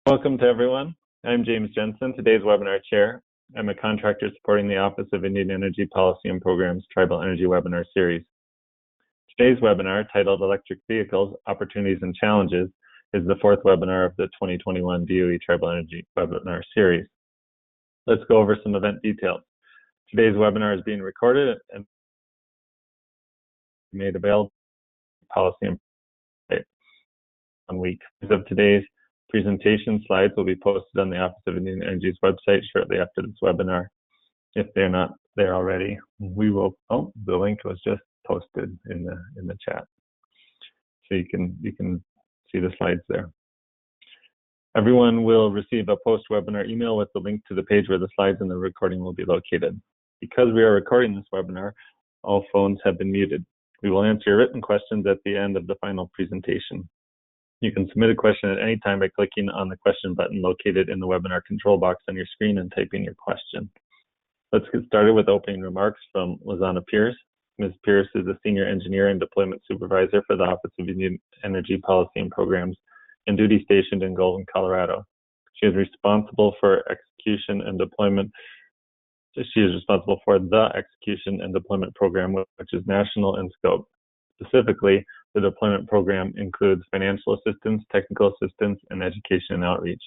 Welcome to everyone. I'm James Jensen, today's webinar chair. I'm a contractor supporting the Office of Indian Energy Policy and Programs Tribal Energy Webinar Series. Today's webinar, titled Electric Vehicles, Opportunities and Challenges, is the fourth webinar of the 2021 DOE Tribal Energy Webinar Series. Let's go over some event details. Today's webinar is being recorded and made available policy and week. As of today's presentation slides will be posted on the Office of Indian Energy's website shortly after this webinar. If they're not there already, we will. Oh, the link was just posted in the chat, so you can see the slides there. Everyone will receive a post-webinar email with the link to the page where the slides and the recording will be located. Because we are recording this webinar, all phones have been muted. We will answer your written questions at the end of the final presentation. You can submit a question at any time by clicking on the question button located in the webinar control box on your screen and typing your question. Let's get started with opening remarks from Lizana Pierce. Ms. Pierce is a Senior Engineer and Deployment Supervisor for the Office of Indian Energy Policy and Programs and duty stationed in Golden, Colorado. She is responsible for execution and deployment. She is responsible for the execution and deployment program, which is national in scope. Specifically, the deployment program includes financial assistance, technical assistance, and education and outreach.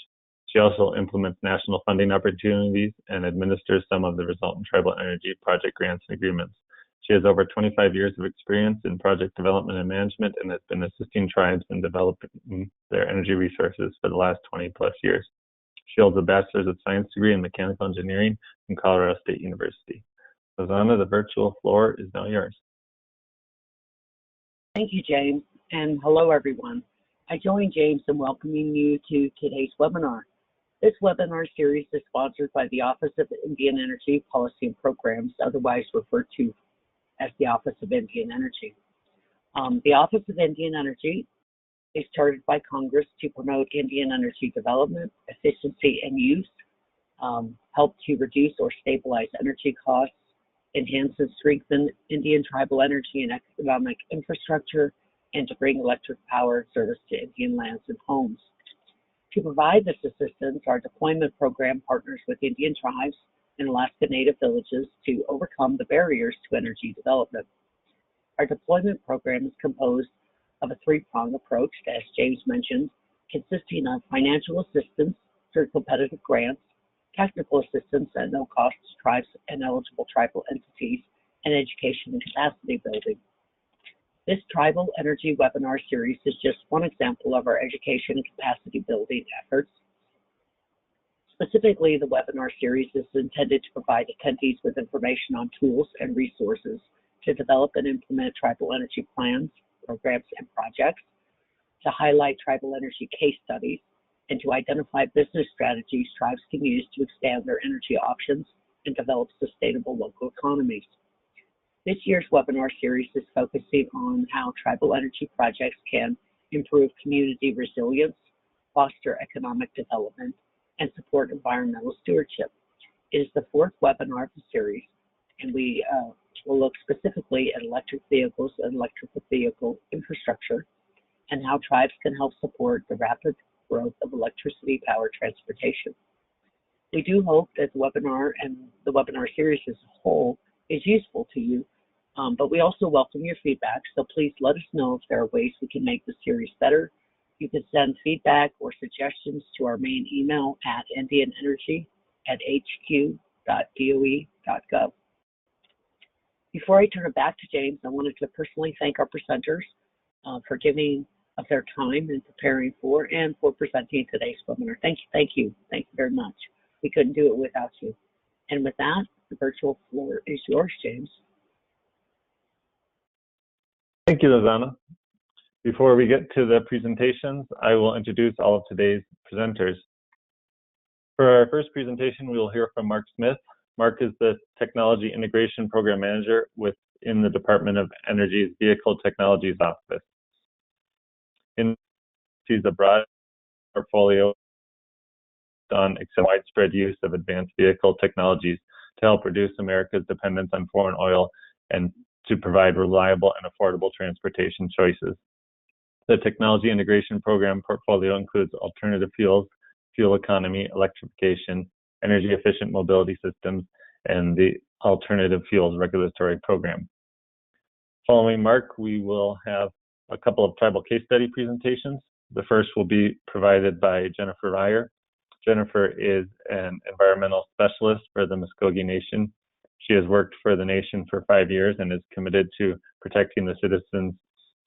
She also implements national funding opportunities and administers some of the resultant tribal energy project grants and agreements. She has over 25 years of experience in project development and management and has been assisting tribes in developing their energy resources for the last 20+ years. She holds a Bachelor's of Science degree in Mechanical Engineering from Colorado State University. Lizana, the virtual floor is now yours. Thank you, James, and hello, everyone. I join James in welcoming you to today's webinar. This webinar series is sponsored by the Office of Indian Energy Policy and Programs, otherwise referred to as the Office of Indian Energy. The Office of Indian Energy is chartered by Congress to promote Indian energy development, efficiency, and use, help to reduce or stabilize energy costs, enhance and strengthen Indian tribal energy and economic infrastructure, and to bring electric power and service to Indian lands and homes. To provide this assistance, our deployment program partners with Indian tribes and Alaska Native villages to overcome the barriers to energy development. Our deployment program is composed of a three-pronged approach, as James mentioned, consisting of financial assistance through competitive grants, technical assistance at no cost to tribes and eligible tribal entities, and education and capacity building. This Tribal Energy Webinar Series is just one example of our education and capacity building efforts. Specifically, the webinar series is intended to provide attendees with information on tools and resources to develop and implement tribal energy plans, programs, and projects, to highlight tribal energy case studies, and to identify business strategies tribes can use to expand their energy options and develop sustainable local economies. This year's webinar series is focusing on how tribal energy projects can improve community resilience, foster economic development, and support environmental stewardship. It is the fourth webinar of the series, and we will look specifically at electric vehicles and electrical vehicle infrastructure and how tribes can help support the rapid growth of electricity-powered transportation. We do hope that the webinar and the webinar series as a whole is useful to you, but we also welcome your feedback, so please let us know if there are ways we can make the series better. You can send feedback or suggestions to our main email at indianenergy@hq.doe.gov. Before I turn it back to James, I wanted to personally thank our presenters for giving of their time in preparing for and for presenting today's webinar. Thank you very much. We couldn't do it without you. And with that, the virtual floor is yours, James. Thank you, Lizana. Before we get to the presentations, I will introduce all of today's presenters. For our first presentation, we will hear from Mark Smith. Mark is the Technology Integration Program Manager within the Department of Energy's Vehicle Technologies Office. He's a broad portfolio on widespread use of advanced vehicle technologies to help reduce America's dependence on foreign oil and to provide reliable and affordable transportation choices. The Technology Integration Program portfolio includes alternative fuels, fuel economy, electrification, energy efficient mobility systems, and the alternative fuels regulatory program. Following Mark, we will have a couple of tribal case study presentations. The first will be provided by Jennifer Ryer. Jennifer is an environmental specialist for the Muskogee Nation. She has worked for the nation for 5 years and is committed to protecting the citizens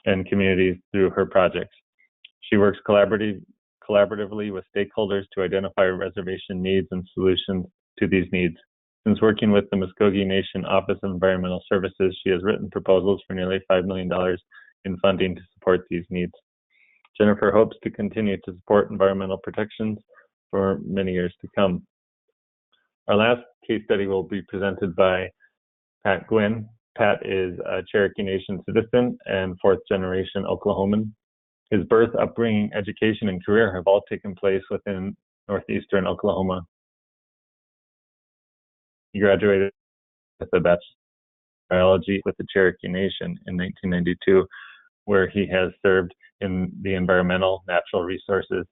and communities through her projects. She works collaboratively with stakeholders to identify reservation needs and solutions to these needs. Since working with the Muskogee Nation Office of Environmental Services, she has written proposals for nearly $5 million in funding to support these needs. Jennifer hopes to continue to support environmental protections for many years to come. Our last case study will be presented by Pat Gwynn. Pat is a Cherokee Nation citizen and fourth-generation Oklahoman. His birth, upbringing, education, and career have all taken place within northeastern Oklahoma. He graduated with a Bachelor of Biology with the Cherokee Nation in 1992, where he has served in the Environmental, Natural Resources,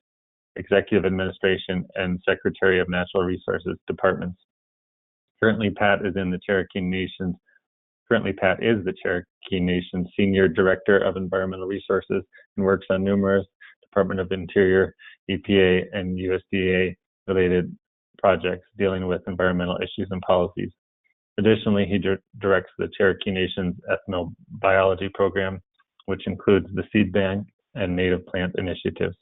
Executive Administration, and Secretary of Natural Resources departments. Currently, Pat is the Cherokee Nation's Senior Director of Environmental Resources and works on numerous Department of Interior, EPA, and USDA related projects dealing with environmental issues and policies. Additionally, he directs the Cherokee Nation's ethnobiology program, which includes the seed bank and native plant initiatives.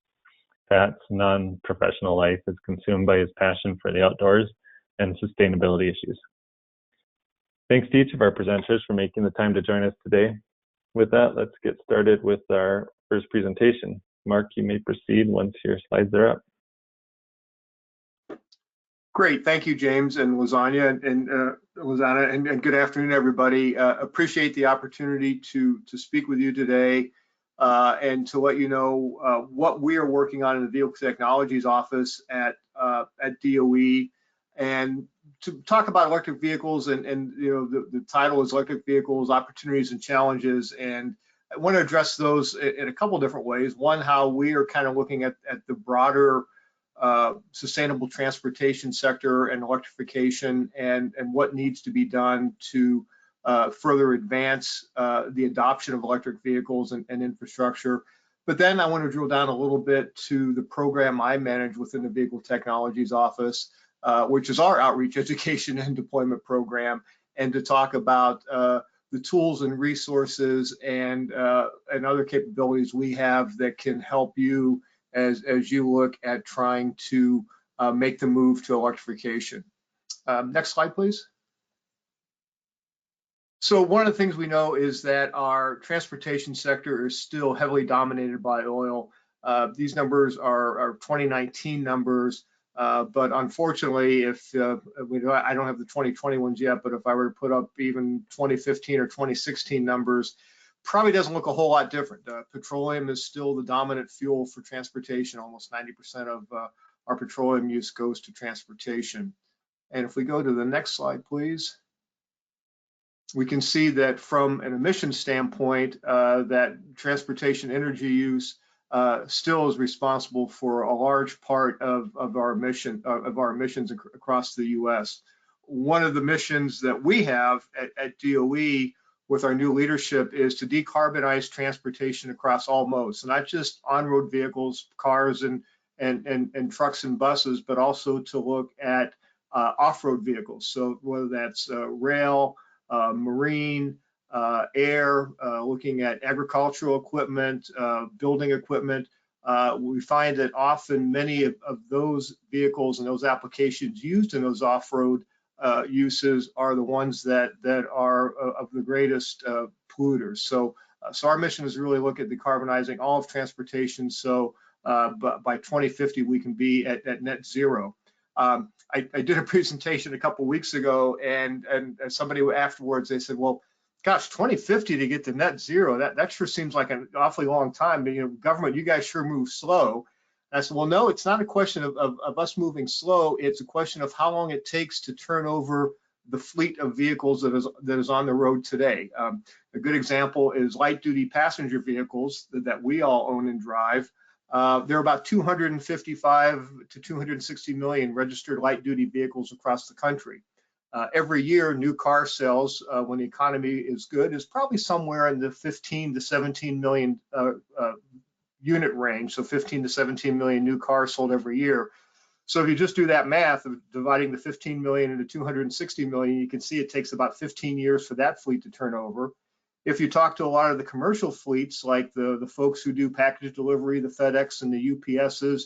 Pat's non-professional life is consumed by his passion for the outdoors and sustainability issues. Thanks to each of our presenters for making the time to join us today. With that, let's get started with our first presentation. Mark, you may proceed once your slides are up. Great, thank you, James and Lasagna and Lozana, and good afternoon, everybody. Appreciate the opportunity to speak with you today and to let you know what we are working on in the Vehicle Technologies Office at DOE, and to talk about electric vehicles. And you know, the title is Electric Vehicles: Opportunities and Challenges, and I want to address those in a couple different ways. One, how we are kind of looking at the broader sustainable transportation sector and electrification, and what needs to be done to further advance the adoption of electric vehicles and infrastructure. But then I want to drill down a little bit to the program I manage within the Vehicle Technologies Office, which is our outreach, education, and deployment program, and to talk about the tools and resources and other capabilities we have that can help you as you look at trying to make the move to electrification. Next slide, please. So one of the things we know is that our transportation sector is still heavily dominated by oil. These numbers are 2019 numbers, but unfortunately, I don't have the 2020 ones yet, but if I were to put up even 2015 or 2016 numbers, probably doesn't look a whole lot different. Petroleum is still the dominant fuel for transportation. Almost 90% of our petroleum use goes to transportation. And if we go to the next slide, please, we can see that from an emissions standpoint, that transportation energy use still is responsible for a large part of our emissions across the U.S. One of the missions that we have at DOE with our new leadership is to decarbonize transportation across all modes, so not just on-road vehicles, cars and trucks and buses, but also to look at off-road vehicles. So whether that's rail, marine, air, looking at agricultural equipment, building equipment, we find that often many of those vehicles and those applications used in those off-road uses are the ones that are of the greatest polluters. So our mission is to really look at decarbonizing all of transportation. So but by 2050 we can be at net zero. I did a presentation a couple weeks ago, and somebody afterwards, they said, well, gosh, 2050 to get to net zero, that sure seems like an awfully long time. You know, government, you guys sure move slow. And I said, well, no, it's not a question of us moving slow. It's a question of how long it takes to turn over the fleet of vehicles that is on the road today. A good example is light duty passenger vehicles that we all own and drive. There are about 255 to 260 million registered light-duty vehicles across the country. Every year, new car sales, when the economy is good, is probably somewhere in the 15 to 17 million unit range, so 15 to 17 million new cars sold every year. So if you just do that math of dividing the 15 million into 260 million, you can see it takes about 15 years for that fleet to turn over. If you talk to a lot of the commercial fleets, like the folks who do package delivery, the FedEx and the UPSs,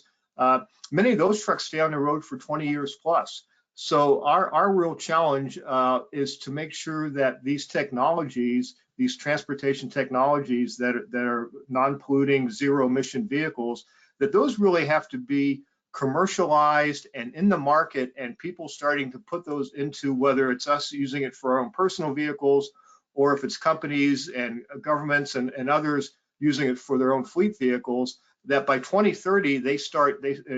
many of those trucks stay on the road for 20 years plus. So our real challenge is to make sure that these technologies, these transportation technologies that are non-polluting, zero-emission vehicles, that those really have to be commercialized and in the market, and people starting to put those into, whether it's us using it for our own personal vehicles, or if it's companies and governments and others using it for their own fleet vehicles, that by 2030,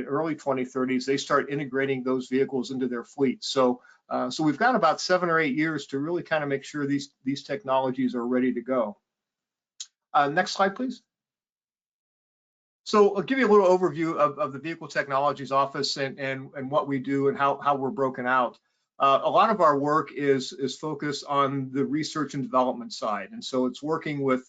early 2030s, they start integrating those vehicles into their fleet. So we've got about 7 or 8 years to really kind of make sure these technologies are ready to go. Next slide, please. So I'll give you a little overview of the Vehicle Technologies Office and what we do and how we're broken out. A lot of our work is focused on the research and development side. And so it's working with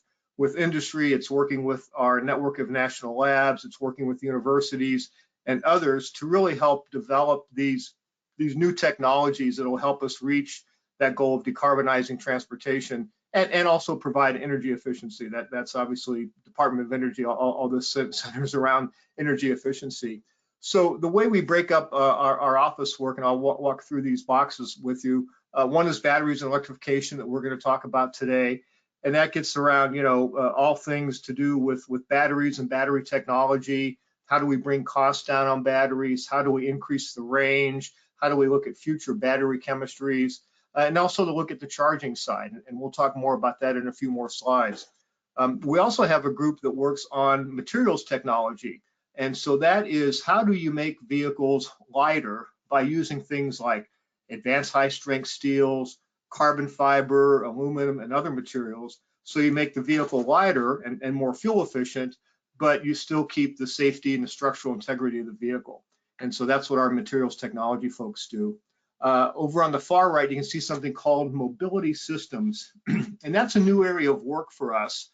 industry, it's working with our network of national labs, it's working with universities and others to really help develop these new technologies that will help us reach that goal of decarbonizing transportation and also provide energy efficiency. That's obviously Department of Energy, all this centers around energy efficiency. So the way we break up our office work, and I'll walk through these boxes with you. One is batteries and electrification that we're going to talk about today. And that gets around, all things to do with batteries and battery technology. How do we bring costs down on batteries? How do we increase the range? How do we look at future battery chemistries? And also to look at the charging side. And we'll talk more about that in a few more slides. We also have a group that works on materials technology. And so that is, how do you make vehicles lighter by using things like advanced high-strength steels, carbon fiber, aluminum, and other materials. So you make the vehicle lighter and more fuel efficient, but you still keep the safety and the structural integrity of the vehicle. And so that's what our materials technology folks do. Over on the far right, you can see something called mobility systems. And that's a new area of work for us.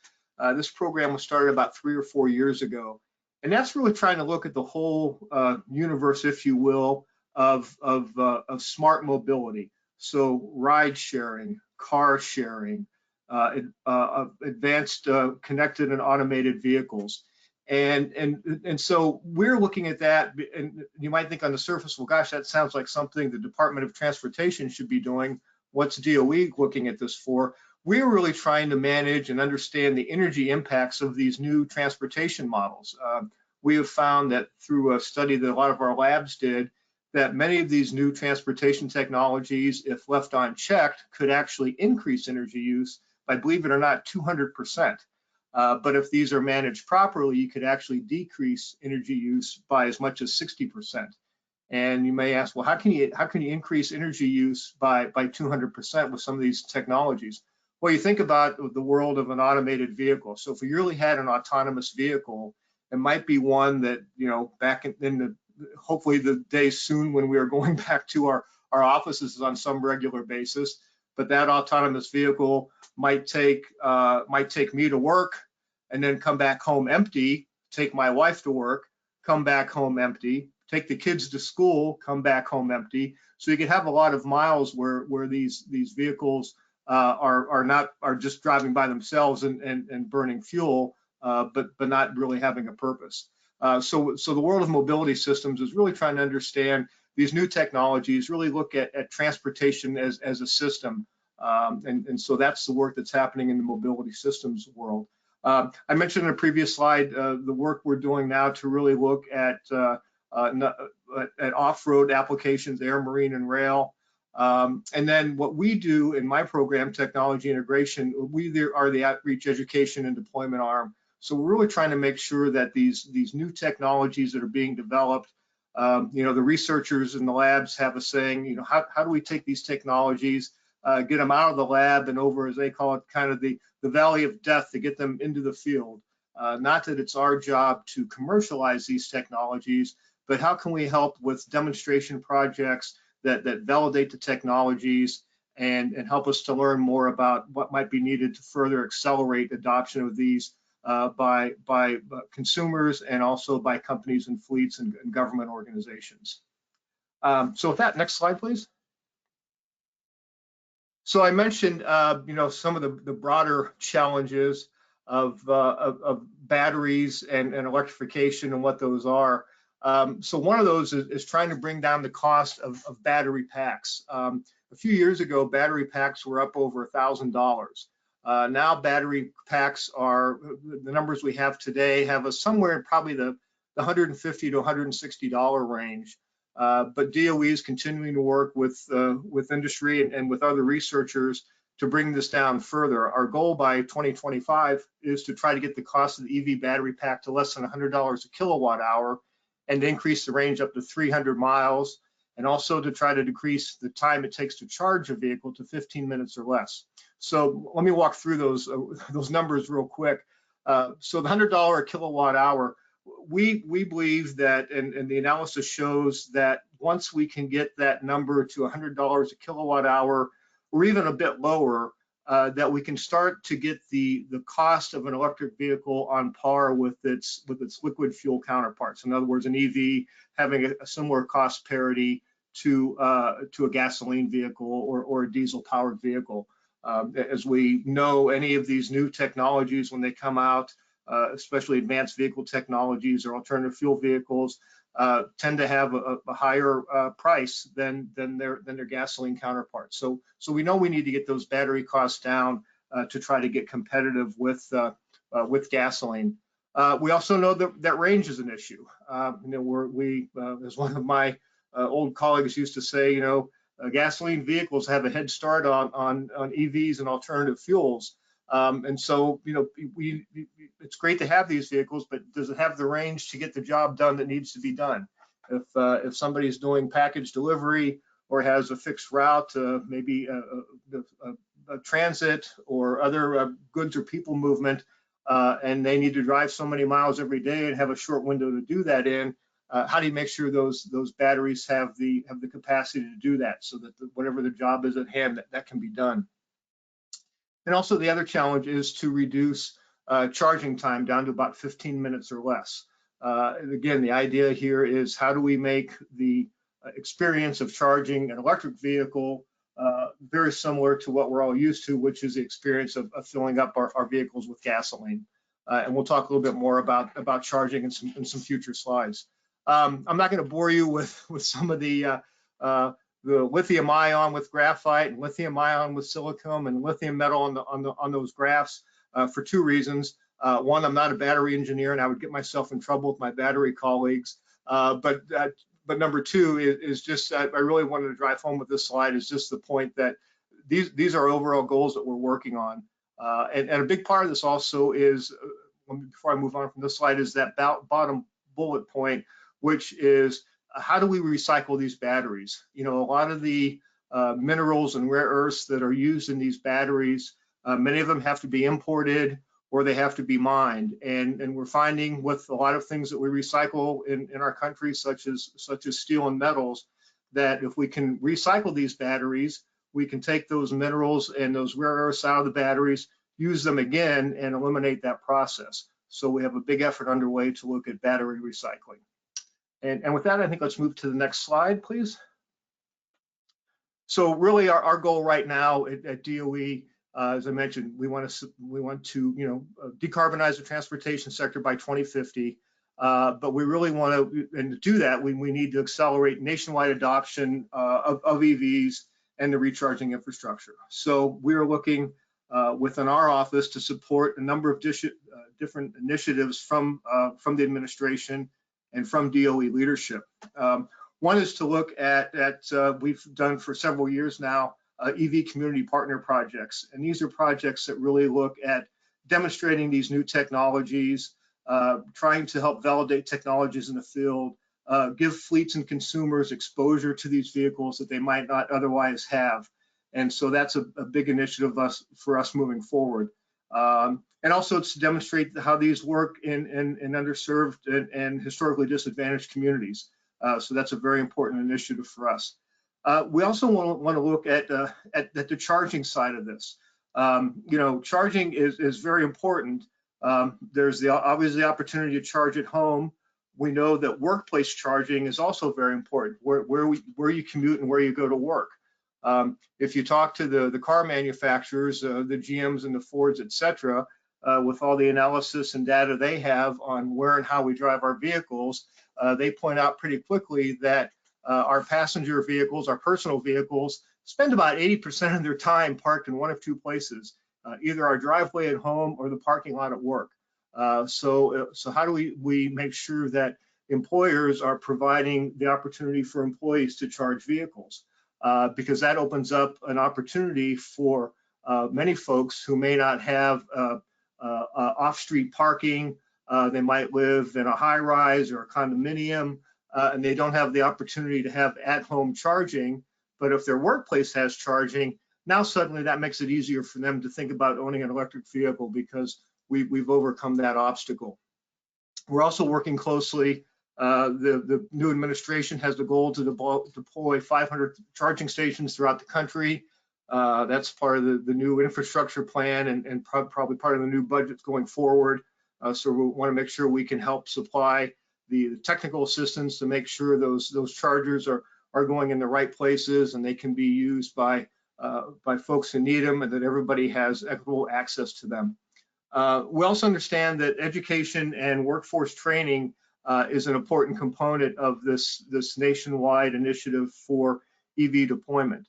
This program was started about 3 or 4 years ago. And that's really trying to look at the whole universe, if you will, of smart mobility. So ride sharing, car sharing, advanced connected and automated vehicles. And so we're looking at that, and you might think on the surface, well, gosh, that sounds like something the Department of Transportation should be doing. What's DOE looking at this for? We're really trying to manage and understand the energy impacts of these new transportation models. We have found that through a study that a lot of our labs did, that many of these new transportation technologies, if left unchecked, could actually increase energy use by, believe it or not, 200%. But if these are managed properly, you could actually decrease energy use by as much as 60%. And you may ask, well, how can you increase energy use by 200% with some of these technologies? Well, you think about the world of an automated vehicle. So if we really had an autonomous vehicle, it might be one that, back in the hopefully the day soon when we are going back to our offices on some regular basis, but that autonomous vehicle might take me to work and then come back home empty, take my wife to work, come back home empty, take the kids to school, come back home empty. So you could have a lot of miles where these vehicles are just driving by themselves and burning fuel, but not really having a purpose. So the world of mobility systems is really trying to understand these new technologies, really look at transportation as a system. And so that's the work that's happening in the mobility systems world. I mentioned in a previous slide the work we're doing now to really look at off-road applications, air, marine, and rail. And then what we do in my program, Technology Integration, we are the outreach, education, and deployment arm. So we're really trying to make sure that these new technologies that are being developed, the researchers in the labs have a saying, how do we take these technologies, get them out of the lab and over, as they call it, kind of the valley of death, to get them into the field. Not that it's our job to commercialize these technologies, but how can we help with demonstration projects that validate the technologies and help us to learn more about what might be needed to further accelerate adoption of these by consumers and also by companies and fleets and government organizations. So with that, next slide, please. So I mentioned, some of the broader challenges of batteries and electrification and what those are. So one of those is trying to bring down the cost of battery packs. A few years ago, battery packs were up over $1,000. Now battery packs are, the numbers we have today have us somewhere in probably the $150 to $160 range. But DOE is continuing to work with industry and with other researchers to bring this down further. Our goal by 2025 is to try to get the cost of the EV battery pack to less than $100 a kilowatt hour and increase the range up to 300 miles, and also to try to decrease the time it takes to charge a vehicle to 15 minutes or less. So let me walk through those numbers real quick. So the $100 a kilowatt hour, we believe that, and the analysis shows that once we can get that number to $100 a kilowatt hour, or even a bit lower, that we can start to get the cost of an electric vehicle on par with its liquid fuel counterparts. In other words, an EV having a similar cost parity to a gasoline vehicle or a diesel powered vehicle. As we know, any of these new technologies, when they come out, especially advanced vehicle technologies or alternative fuel vehicles, tend to have a higher price than their gasoline counterparts. So we know we need to get those battery costs down to try to get competitive with gasoline. We also know that range is an issue. As one of my old colleagues used to say, gasoline vehicles have a head start on EVs and alternative fuels. And so, it's great to have these vehicles, but does it have the range to get the job done that needs to be done? If somebody's doing package delivery or has a fixed route, maybe a transit or other goods or people movement, and they need to drive so many miles every day and have a short window to do that in, how do you make sure those batteries have the capacity to do that, so that whatever the job is at hand, that can be done? And also the other challenge is to reduce charging time down to about 15 minutes or less. Again, the idea here is how do we make the experience of charging an electric vehicle very similar to what we're all used to, which is the experience of filling up our vehicles with gasoline. And we'll talk a little bit more about charging in some future slides. I'm not going to bore you with some of the lithium ion with graphite and lithium ion with silicon and lithium metal on those graphs for two reasons. One, I'm not a battery engineer and I would get myself in trouble with my battery colleagues. But number two is just, I really wanted to drive home with this slide, is just the point that these are overall goals that we're working on. And a big part of this also is, before I move on from this slide, is that bottom bullet point, which is how do we recycle these batteries? A lot of the minerals and rare earths that are used in these batteries, many of them have to be imported or they have to be mined. And we're finding with a lot of things that we recycle in our country, such as steel and metals, that if we can recycle these batteries, we can take those minerals and those rare earths out of the batteries, use them again, and eliminate that process. So we have a big effort underway to look at battery recycling. And with that, I think let's move to the next slide, please. So really our goal right now at DOE, as I mentioned, we want to decarbonize the transportation sector by 2050. But we really want to, and to do that, we need to accelerate nationwide adoption of EVs and the recharging infrastructure. So we are looking within our office to support a number of different initiatives from the administration and from DOE leadership. One is to look at we've done for several years now, EV community partner projects. And these are projects that really look at demonstrating these new technologies, trying to help validate technologies in the field, give fleets and consumers exposure to these vehicles that they might not otherwise have. And so that's a big initiative for us moving forward. And also to demonstrate how these work in underserved and historically disadvantaged communities. So that's a very important initiative for us. We also want to look at the charging side of this. Charging is very important. There's obviously the opportunity to charge at home. We know that workplace charging is also very important, where you commute and where you go to work. If you talk to the car manufacturers, the GMs and the Fords, et cetera, with all the analysis and data they have on where and how we drive our vehicles, they point out pretty quickly that our passenger vehicles, our personal vehicles, spend about 80% of their time parked in one of two places, either our driveway at home or the parking lot at work. So how do we make sure that employers are providing the opportunity for employees to charge vehicles? Because that opens up an opportunity for many folks who may not have off-street parking. They might live in a high-rise or a condominium, and they don't have the opportunity to have at-home charging. But if their workplace has charging, now suddenly that makes it easier for them to think about owning an electric vehicle because we've overcome that obstacle. We're also working closely. The new administration has the goal to deploy 500 charging stations throughout the country. That's part of the new infrastructure plan and probably part of the new budgets going forward. So we want to make sure we can help supply the technical assistance to make sure those chargers are going in the right places and they can be used by folks who need them and that everybody has equitable access to them. We also understand that education and workforce training is an important component of this nationwide initiative for EV deployment.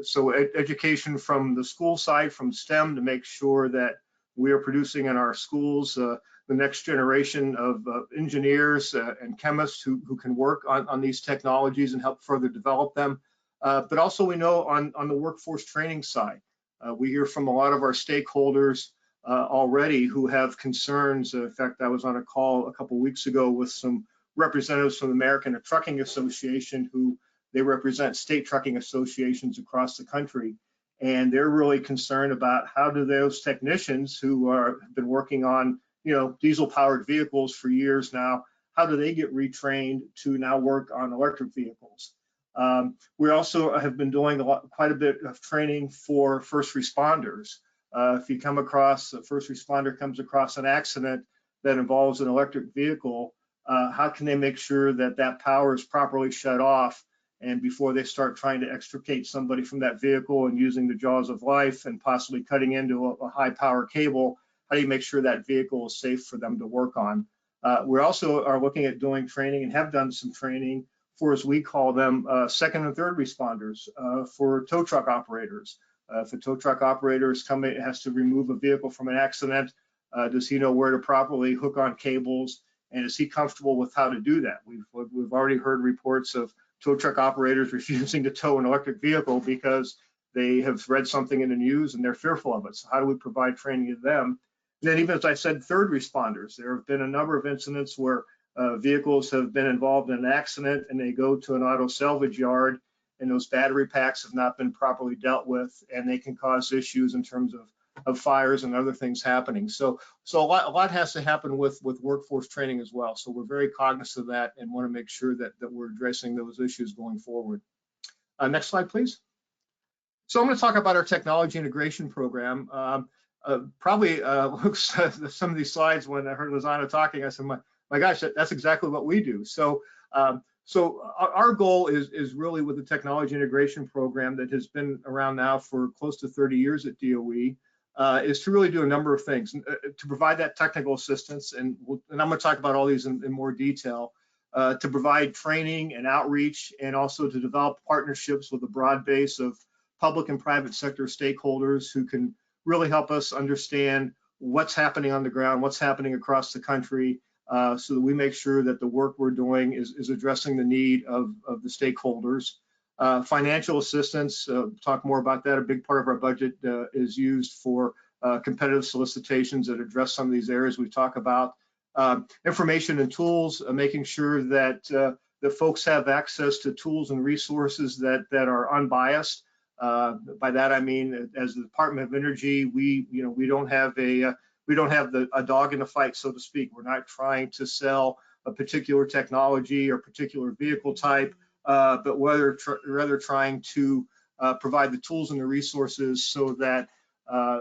So education from the school side, from STEM, to make sure that we are producing in our schools the next generation of engineers and chemists who can work on these technologies and help further develop them. But also we know on the workforce training side, we hear from a lot of our stakeholders already who have concerns. In fact, I was on a call a couple of weeks ago with some representatives from the American Trucking Association who they represent state trucking associations across the country. And they're really concerned about how do those technicians who have been working on, diesel powered vehicles for years now, how do they get retrained to now work on electric vehicles? We also have been doing quite a bit of training for first responders. If you come across, a first responder comes across an accident that involves an electric vehicle, how can they make sure that power is properly shut off? And before they start trying to extricate somebody from that vehicle and using the jaws of life and possibly cutting into a high power cable, how do you make sure that vehicle is safe for them to work on? We also are looking at doing training and have done some training for, as we call them, second and third responders, for tow truck operators. If a tow truck operator has to remove a vehicle from an accident, does he know where to properly hook on cables? And is he comfortable with how to do that? We've already heard reports of tow truck operators refusing to tow an electric vehicle because they have read something in the news and they're fearful of it. So how do we provide training to them? And then even as I said, third responders, there have been a number of incidents where vehicles have been involved in an accident and they go to an auto salvage yard and those battery packs have not been properly dealt with and they can cause issues in terms of fires and other things happening. So a lot has to happen with workforce training as well. So we're very cognizant of that and want to make sure that we're addressing those issues going forward. Next slide, please. So I'm going to talk about our technology integration program. Probably some of these slides when I heard Lizana talking, I said, my gosh, that's exactly what we do. So our goal is really with the technology integration program that has been around now for close to 30 years at DOE, is to really do a number of things to provide that technical assistance. And I'm going to talk about all these in more detail, to provide training and outreach, and also to develop partnerships with a broad base of public and private sector stakeholders who can really help us understand what's happening on the ground, what's happening across the country, so that we make sure that the work we're doing is addressing the need of the stakeholders. Financial assistance, talk more about that. A big part of our budget is used for competitive solicitations that address some of these areas we talk about. Information and tools, making sure that the folks have access to tools and resources that are unbiased. By that I mean, as the Department of Energy, we don't have a dog in the fight, so to speak. We're not trying to sell a particular technology or particular vehicle type, but rather trying to provide the tools and the resources so that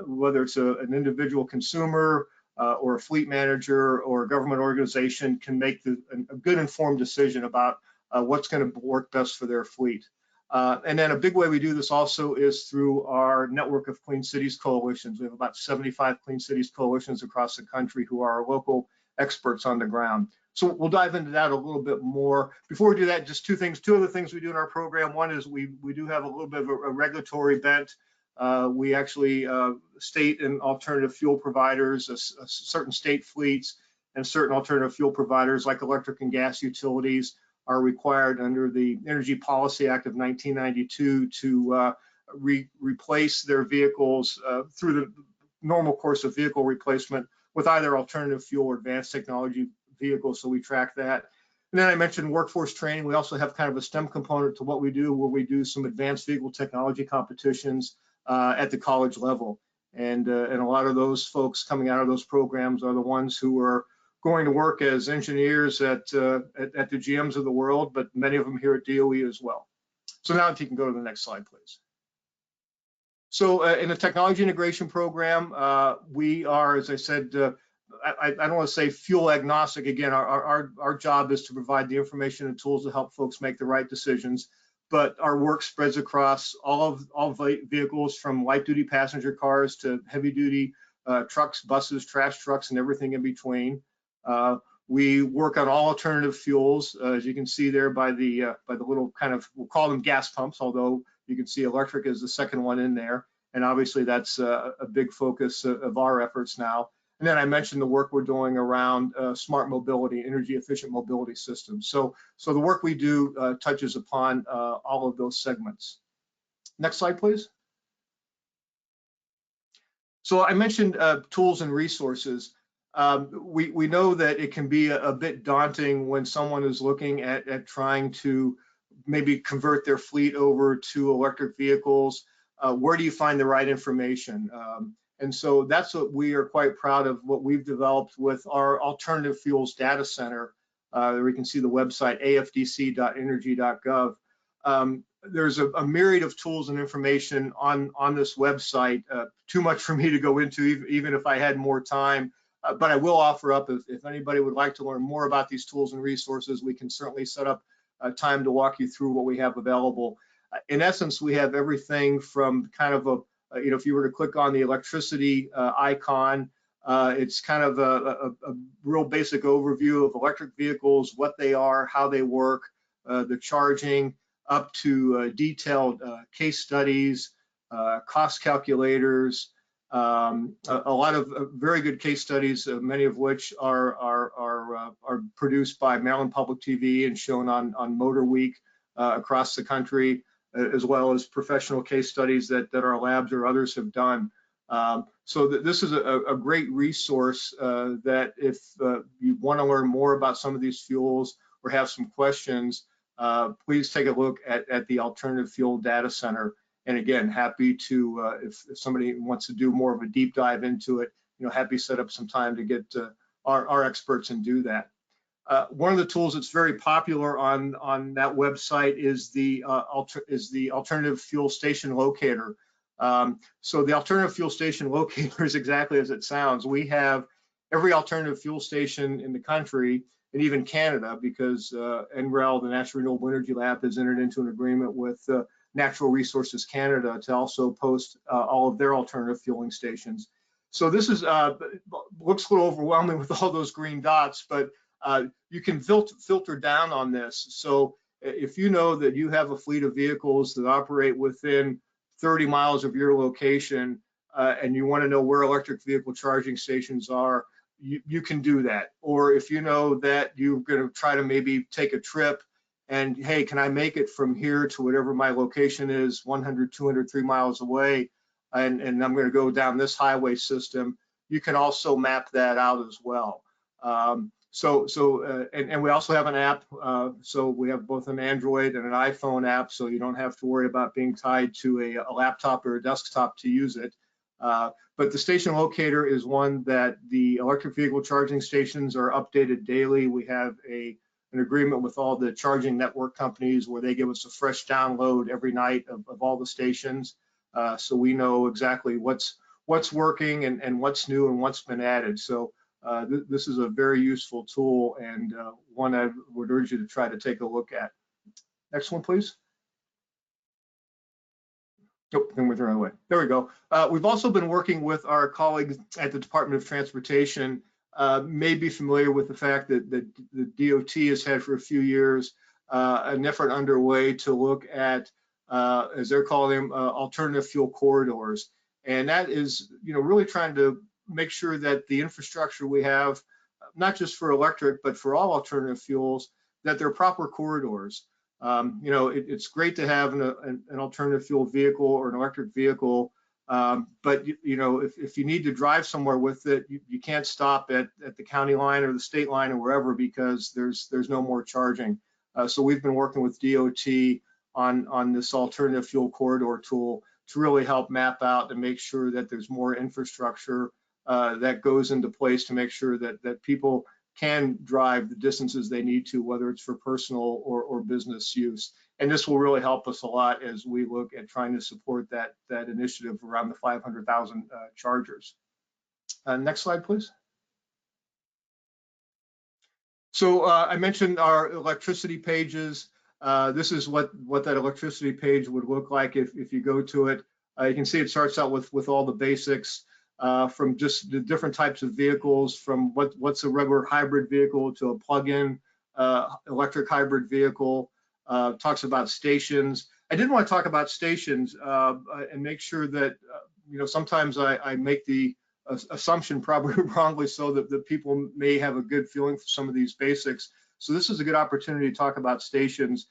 whether it's an individual consumer or a fleet manager or a government organization can make a good informed decision about what's going to work best for their fleet. And then a big way we do this also is through our network of Clean Cities coalitions. We have about 75 Clean Cities coalitions across the country who are our local experts on the ground. So we'll dive into that a little bit more. Before we do that, just two other things we do in our program. One is we do have a little bit of a regulatory bent. We actually, state and alternative fuel providers, certain state fleets and certain alternative fuel providers like electric and gas utilities are required under the Energy Policy Act of 1992 to replace their vehicles through the normal course of vehicle replacement with either alternative fuel or advanced technology vehicles. So we track that. And then I mentioned workforce training. We also have kind of a STEM component to what we do, where we do some advanced vehicle technology competitions at the college level. And a lot of those folks coming out of those programs are the ones who are going to work as engineers at the GMs of the world, but many of them here at DOE as well. So now if you can go to the next slide, please. So in the technology integration program, we are, as I said, I don't want to say fuel agnostic. Again, our job is to provide the information and tools to help folks make the right decisions. But our work spreads across all vehicles, from light duty passenger cars to heavy duty trucks, buses, trash trucks, and everything in between. We work on all alternative fuels, as you can see there by the little kind of, we'll call them gas pumps, although you can see electric is the second one in there. And obviously that's a big focus of our efforts now. And then I mentioned the work we're doing around smart mobility, energy efficient mobility systems. So the work we do touches upon all of those segments. Next slide, please. So I mentioned tools and resources. We know that it can be a bit daunting when someone is looking at trying to maybe convert their fleet over to electric vehicles. Where do you find the right information? And so that's what we are quite proud of, what we've developed with our alternative fuels data center. We can see the website afdc.energy.gov. There's a myriad of tools and information on this website. Too much for me to go into, even if I had more time. But I will offer up, if anybody would like to learn more about these tools and resources, we can certainly set up time to walk you through what we have available. In essence, we have everything from kind of a, if you were to click on the electricity icon, it's kind of a real basic overview of electric vehicles, what they are, how they work, the charging, up to detailed case studies, cost calculators, a lot of very good case studies, many of which are produced by Maryland Public TV and shown on Motor Week across the country, as well as professional case studies that our labs or others have done. So this is a great resource that if you want to learn more about some of these fuels or have some questions, please take a look at the Alternative Fuel Data Center. And again, happy to, if somebody wants to do more of a deep dive into it, happy to set up some time to get our experts and do that. One of the tools that's very popular on that website is the Alternative Fuel Station Locator. So the Alternative Fuel Station Locator is exactly as it sounds. We have every alternative fuel station in the country, and even Canada, because NREL, the National Renewable Energy Lab, has entered into an agreement with Natural Resources Canada to also post all of their alternative fueling stations. So this is looks a little overwhelming with all those green dots, but you can filter down on this. So if you know that you have a fleet of vehicles that operate within 30 miles of your location and you want to know where electric vehicle charging stations are, you can do that. Or if you know that you're going to try to maybe take a trip and, hey, can I make it from here to whatever my location is, 100, 200, 3 miles away, and I'm going to go down this highway system, you can also map that out as well. And we also have an app. So we have both an Android and an iPhone app, so you don't have to worry about being tied to a laptop or a desktop to use it. But the station locator is one that the electric vehicle charging stations are updated daily. We have an agreement with all the charging network companies where they give us a fresh download every night of all the stations. So we know exactly what's working and what's new and what's been added. So this is a very useful tool, and one I would urge you to try to take a look at. Next one, please. Nope, then we're the wrong way. There we go. We've also been working with our colleagues at the Department of Transportation. May be familiar with the fact that the DOT has had for a few years an effort underway to look at, as they're calling them, alternative fuel corridors. And that is, really trying to make sure that the infrastructure we have, not just for electric, but for all alternative fuels, that they're proper corridors. It's great to have an alternative fuel vehicle or an electric vehicle, but if you need to drive somewhere with it, you can't stop at the county line or the state line or wherever, because there's no more charging. So we've been working with DOT on this alternative fuel corridor tool to really help map out and make sure that there's more infrastructure that goes into place to make sure that people can drive the distances they need to, whether it's for personal or business use. And this will really help us a lot as we look at trying to support that initiative around the 500,000 chargers. Next slide, please. So I mentioned our electricity pages. This is what that electricity page would look like if you go to it. You can see it starts out with all the basics. From just the different types of vehicles, from what's a regular hybrid vehicle to a plug-in electric hybrid vehicle. Talks about stations. I did want to talk about stations and make sure that, sometimes I make the assumption, probably wrongly so, that people may have a good feeling for some of these basics. So this is a good opportunity to talk about stations.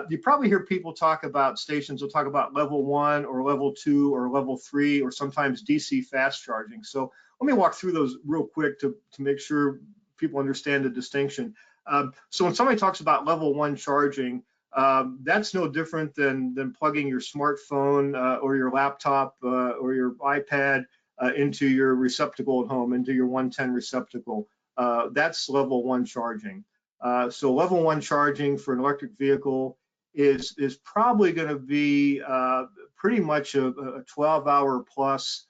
You probably hear people talk about stations. They'll talk about level 1 or level 2 or level 3 or sometimes DC fast charging. So let me walk through those real quick to make sure people understand the distinction. So when somebody talks about level 1 charging, that's no different than plugging your smartphone or your laptop or your iPad into your receptacle at home, into your 110 receptacle. That's level 1 charging. So level 1 charging for an electric vehicle is probably going to be pretty much a 12-hour plus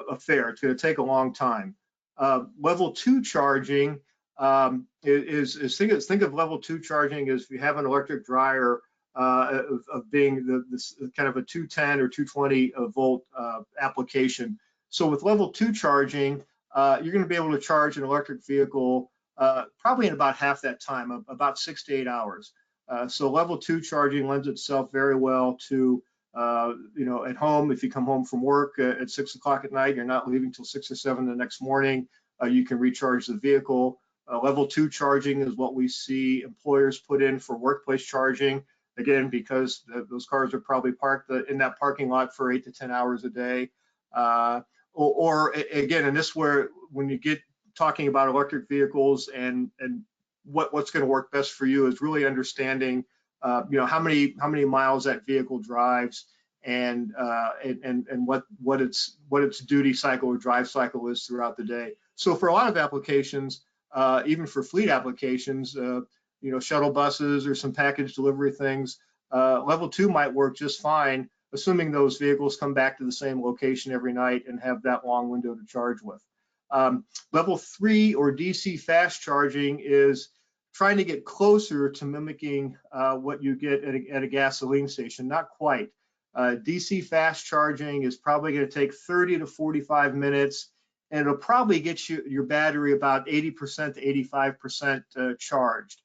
affair. It's going to take a long time. Level 2 charging think of level 2 charging as if you have an electric dryer of being this kind of a 210 or 220 volt application. So with level 2 charging, you're going to be able to charge an electric vehicle probably in about half that time, about 6 to 8 hours. So level 2 charging lends itself very well to, at home. If you come home from work at 6 o'clock at night, you're not leaving till 6 or 7 the next morning, you can recharge the vehicle. Level 2 charging is what we see employers put in for workplace charging, again, because those cars are probably parked in that parking lot for 8 to 10 hours a day. Or again, and this where when you get talking about electric vehicles and what's going to work best for you is really understanding, how many miles that vehicle drives and what its duty cycle or drive cycle is throughout the day. So for a lot of applications, even for fleet applications, shuttle buses or some package delivery things, level 2 might work just fine, assuming those vehicles come back to the same location every night and have that long window to charge with. Level 3 or DC fast charging is trying to get closer to mimicking what you get at a gasoline station. Not quite. DC fast charging is probably going to take 30 to 45 minutes, and it'll probably get your battery about 80% to 85% charged.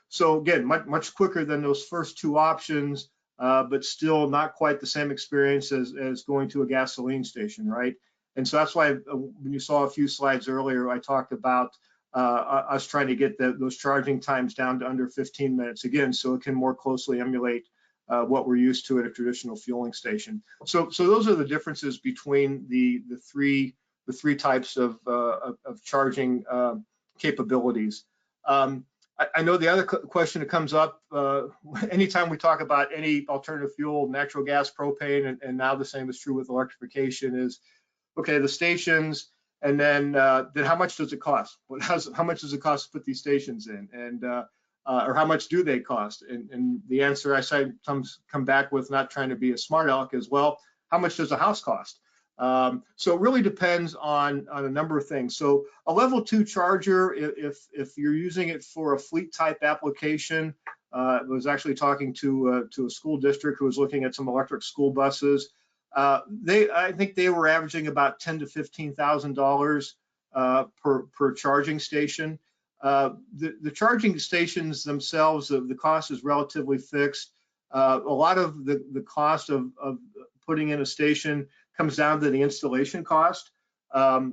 So again, much quicker than those first two options, but still not quite the same experience as going to a gasoline station, right? And so that's why when you saw a few slides earlier, I talked about us trying to get those charging times down to under 15 minutes, again, so it can more closely emulate what we're used to at a traditional fueling station. So those are the differences between the three types of charging capabilities. I know the other question that comes up anytime we talk about any alternative fuel, natural gas, propane, and now the same is true with electrification, is okay, the stations, and then how much does it cost? How much does it cost to put these stations in, and or how much do they cost? And the answer I sometimes come back with, not trying to be a smart aleck, is, well, how much does a house cost? So it really depends on a number of things. So a level 2 charger, if you're using it for a fleet type application, I was actually talking to a school district who was looking at some electric school buses. I think they were averaging about $10,000 to $15,000 per charging station. The charging stations themselves, the cost is relatively fixed. A lot of the cost of putting in a station comes down to the installation cost.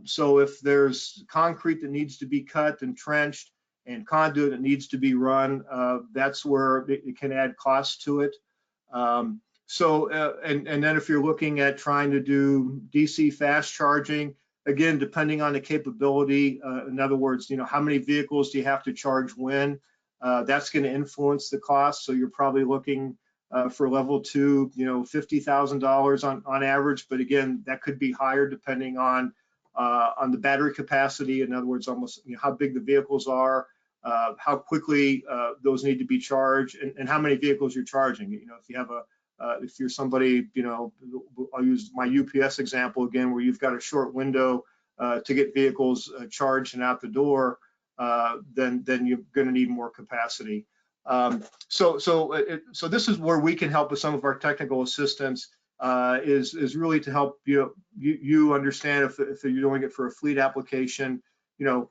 So if there's concrete that needs to be cut and trenched and conduit that needs to be run, that's where it can add cost to it. And then if you're looking at trying to do DC fast charging, again, depending on the capability, in other words, how many vehicles do you have to charge when, that's going to influence the cost. So you're probably looking for level 2, $50,000 on average, but again, that could be higher depending on the battery capacity. In other words, almost how big the vehicles are, how quickly those need to be charged, and how many vehicles you're charging. If you have if you're somebody, I'll use my UPS example again, where you've got a short window to get vehicles charged and out the door, then you're going to need more capacity. So this is where we can help with some of our technical assistance, is really to help you understand if you're doing it for a fleet application, the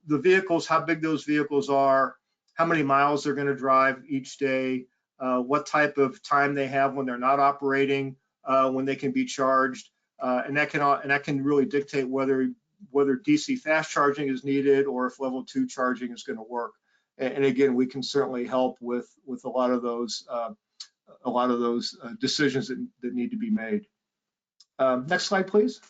vehicles, how big those vehicles are, how many miles they're going to drive each day, what type of time they have when they're not operating, when they can be charged, and that can really dictate whether DC fast charging is needed or if level 2 charging is going to work. And again, we can certainly help with a lot of those decisions that need to be made. Next slide, please.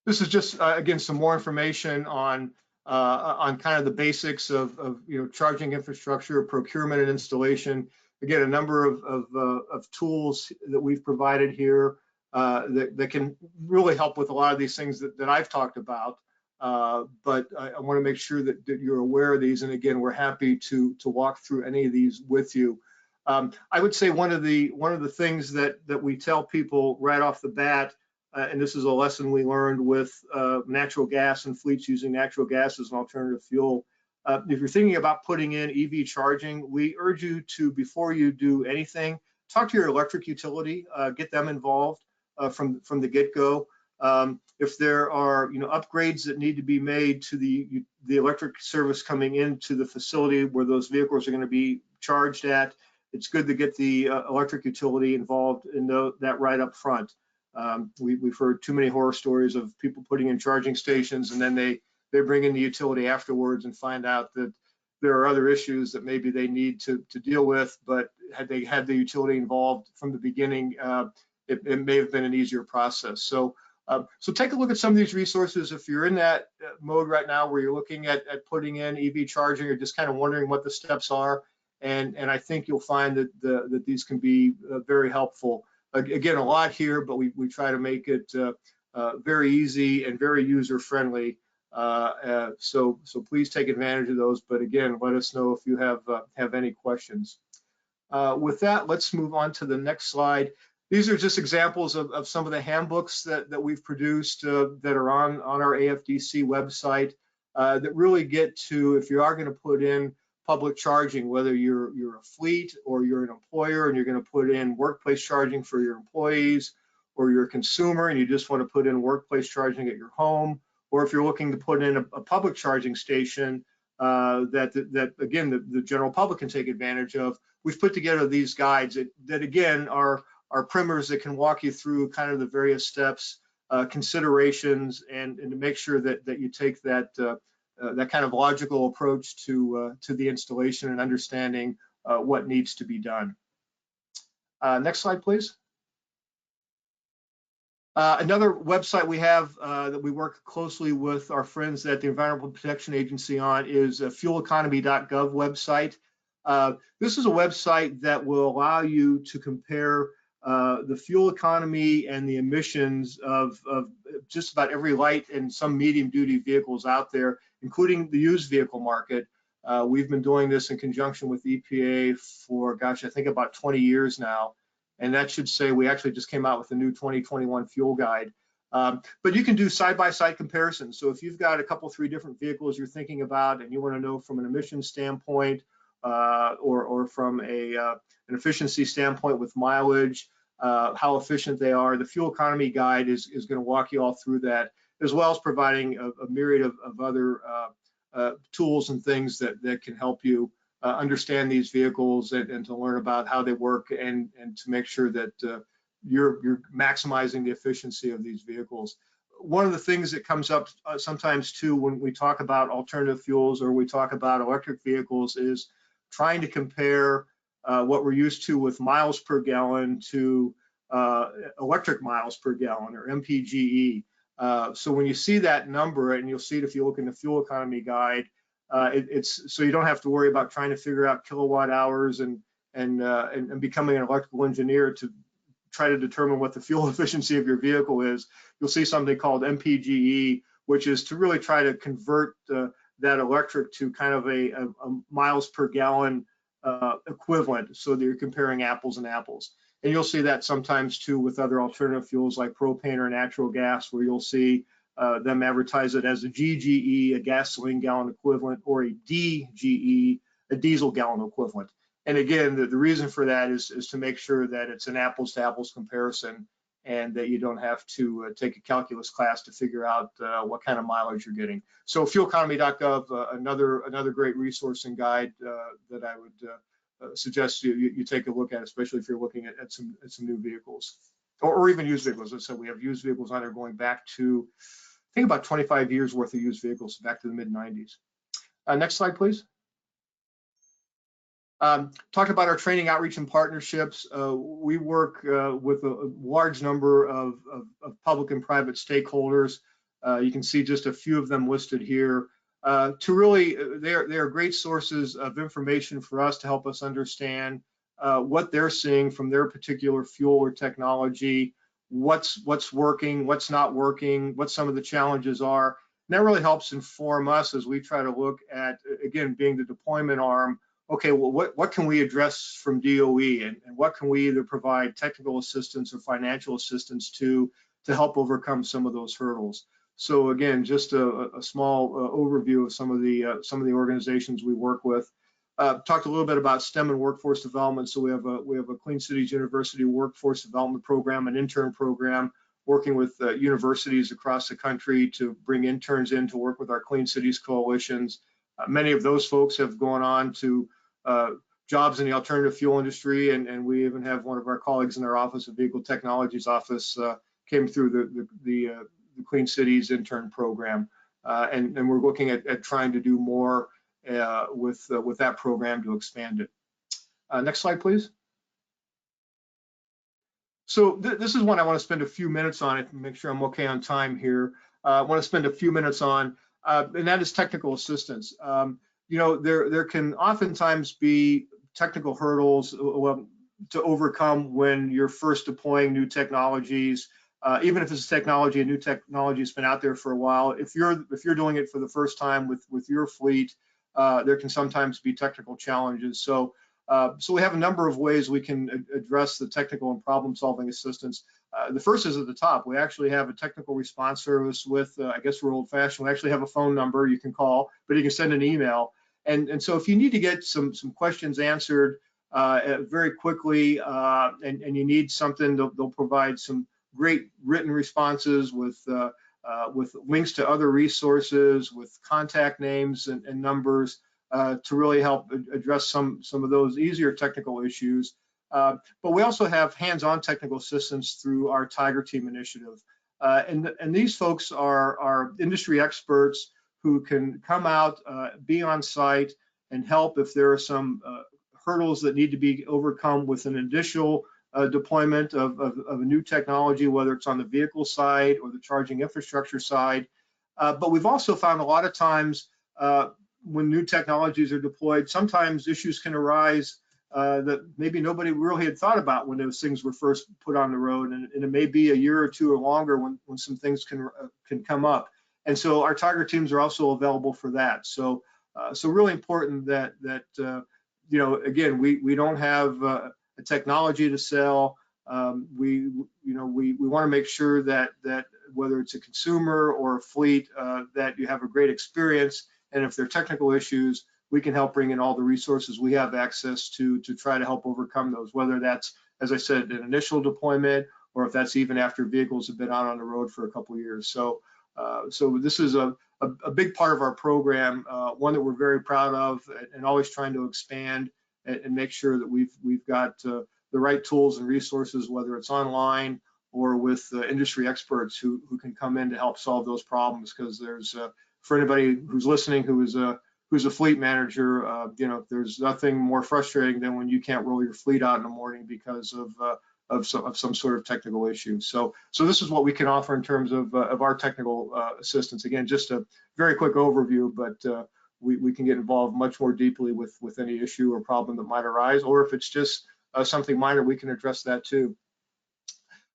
This is just again some more information on kind of the basics of charging infrastructure, procurement, and installation. Again, a number of tools that we've provided here that can really help with a lot of these things that I've talked about. But I want to make sure that you're aware of these. And again, we're happy to walk through any of these with you. I would say one of the things that we tell people right off the bat, and this is a lesson we learned with natural gas and fleets using natural gas as an alternative fuel. If you're thinking about putting in EV charging, we urge you to, before you do anything, talk to your electric utility, get them involved from the get-go. If there are upgrades that need to be made to the electric service coming into the facility where those vehicles are going to be charged at, it's good to get the electric utility involved in that right up front. We've heard too many horror stories of people putting in charging stations and then they bring in the utility afterwards and find out that there are other issues that maybe they need to deal with, but had they had the utility involved from the beginning, it may have been an easier process. So take a look at some of these resources. If you're in that mode right now where you're looking at putting in EV charging or just kind of wondering what the steps are, and I think you'll find that these can be very helpful. Again, a lot here, but we try to make it very easy and very user-friendly. So please take advantage of those. But again, let us know if you have any questions. With that, let's move on to the next slide. These are just examples of some of the handbooks that we've produced that are on our AFDC website that really get to, if you are going to put in public charging, whether you're a fleet or you're an employer and you're going to put in workplace charging for your employees, or you're a consumer and you just want to put in workplace charging at your home, or if you're looking to put in a public charging station that again, the general public can take advantage of. We've put together these guides that again are primers that can walk you through kind of the various steps, considerations, and to make sure that you take that kind of logical approach to the installation and understanding what needs to be done. Next slide, please. Another website we have that we work closely with our friends at the Environmental Protection Agency on is fueleconomy.gov website. This is a website that will allow you to compare the fuel economy and the emissions of just about every light and some medium duty vehicles out there, including the used vehicle market. We've been doing this in conjunction with EPA for, gosh, I think about 20 years now. And that should say we actually just came out with a new 2021 fuel guide. But you can do side-by-side comparisons. So if you've got a couple, 3 different vehicles you're thinking about and you want to know from an emissions standpoint or from an efficiency standpoint with mileage, how efficient they are, the fuel economy guide is going to walk you all through that, as well as providing a myriad of other tools and things that can help you understand these vehicles and to learn about how they work and to make sure that you're maximizing the efficiency of these vehicles. One of the things that comes up sometimes too when we talk about alternative fuels or we talk about electric vehicles is trying to compare what we're used to with miles per gallon to electric miles per gallon or MPGE. So when you see that number, and you'll see it if you look in the fuel economy guide, it's so you don't have to worry about trying to figure out kilowatt hours and becoming an electrical engineer to try to determine what the fuel efficiency of your vehicle is. You'll see something called MPGE, which is to really try to convert that electric to kind of a miles per gallon equivalent, so that you're comparing apples and apples. And you'll see that sometimes too with other alternative fuels like propane or natural gas, where you'll see them advertise it as a GGE, a gasoline gallon equivalent, or a DGE, a diesel gallon equivalent. And again, the reason for that is to make sure that it's an apples to apples comparison and that you don't have to take a calculus class to figure out what kind of mileage you're getting. So fueleconomy.gov, another great resource and guide that I would suggest you take a look at, especially if you're looking at some new vehicles or even used vehicles. As I said, we have used vehicles on there going back to, I think, about 25 years worth of used vehicles, back to the mid-90s. Next slide, please. Talk about our training, outreach, and partnerships. We work with a large number of public and private stakeholders. You can see just a few of them listed here. To really, they are great sources of information for us to help us understand what they're seeing from their particular fuel or technology, what's working, what's not working, what some of the challenges are. And that really helps inform us as we try to look at, again, being the deployment arm. Okay, well, what can we address from DOE, and what can we either provide technical assistance or financial assistance to help overcome some of those hurdles. So again, just a small overview of some of the organizations we work with. Talked a little bit about STEM and workforce development. So we have a Clean Cities University workforce development program, an intern program, working with universities across the country to bring interns in to work with our Clean Cities coalitions. Many of those folks have gone on to jobs in the alternative fuel industry, and we even have one of our colleagues in our Office of Vehicle Technologies office came through the Clean Cities intern program, and we're looking at trying to do more with that program to expand it. Next slide, please. So this is one I want to spend a few minutes on it to make sure I'm okay on time here. I want to spend a few minutes on, and that is technical assistance. You know, there can oftentimes be technical hurdles to overcome when you're first deploying new technologies. Even if it's a new technology has been out there for a while. If you're doing it for the first time with your fleet, there can sometimes be technical challenges. So we have a number of ways we can address the technical and problem-solving assistance. The first is at the top. We actually have a technical response service with, I guess we're old-fashioned. We actually have a phone number you can call, but you can send an email. And so if you need to get some questions answered very quickly, and you need something, they'll provide some great written responses with links to other resources, with contact names and numbers to really help address some of those easier technical issues. But we also have hands-on technical assistance through our Tiger Team initiative. And these folks are industry experts who can come out, be on site, and help if there are some hurdles that need to be overcome with an additional deployment of a new technology, whether it's on the vehicle side or the charging infrastructure side. But we've also found a lot of times when new technologies are deployed, sometimes issues can arise that maybe nobody really had thought about when those things were first put on the road, and it may be a year or two or longer when some things can come up. And so our Tiger teams are also available for that. So really important that you know, again, we don't have a technology to sell. We want to make sure that whether it's a consumer or a fleet, that you have a great experience. And if there are technical issues, we can help bring in all the resources we have access to try to help overcome those, whether that's, as I said, an initial deployment, or if that's even after vehicles have been out on the road for a couple of years. So this is a big part of our program, one that we're very proud of, and always trying to expand and make sure that we've got the right tools and resources, whether it's online or with industry experts who can come in to help solve those problems. Because there's, for anybody who's listening who's a fleet manager, you know, there's nothing more frustrating than when you can't roll your fleet out in the morning because of some sort of technical issue. So this is what we can offer in terms of our technical assistance. Again, just a very quick overview, but we can get involved much more deeply with any issue or problem that might arise, or if it's just something minor, we can address that too.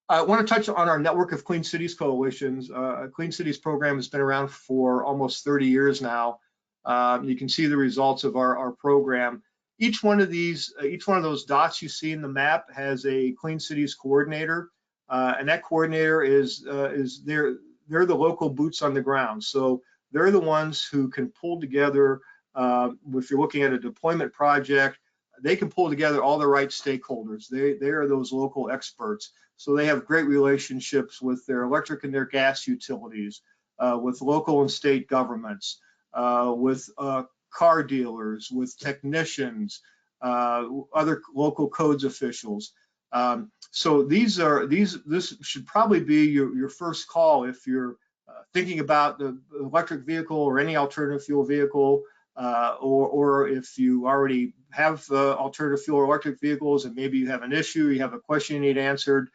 I want to touch on our network of Clean Cities coalitions. Clean Cities program has been around for almost 30 years now. You can see the results of our program. Each one of those dots you see in the map has a Clean Cities coordinator, and that coordinator is they're the local boots on the ground. So they're the ones who can pull together, if you're looking at a deployment project, they can pull together all the right stakeholders. They are those local experts. So they have great relationships with their electric and their gas utilities, with local and state governments, with car dealers, with technicians, other local codes officials. So this should probably be your first call if you're thinking about the electric vehicle or any alternative fuel vehicle, or if you already have alternative fuel or electric vehicles and maybe you have an issue, you have a question you need answered.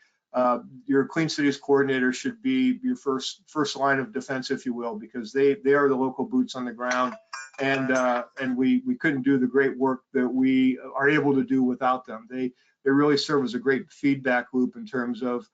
Your Clean Cities coordinator should be your first line of defense, if you will, because they are the local boots on the ground, and we couldn't do the great work that we are able to do without them. They really serve as a great feedback loop in terms of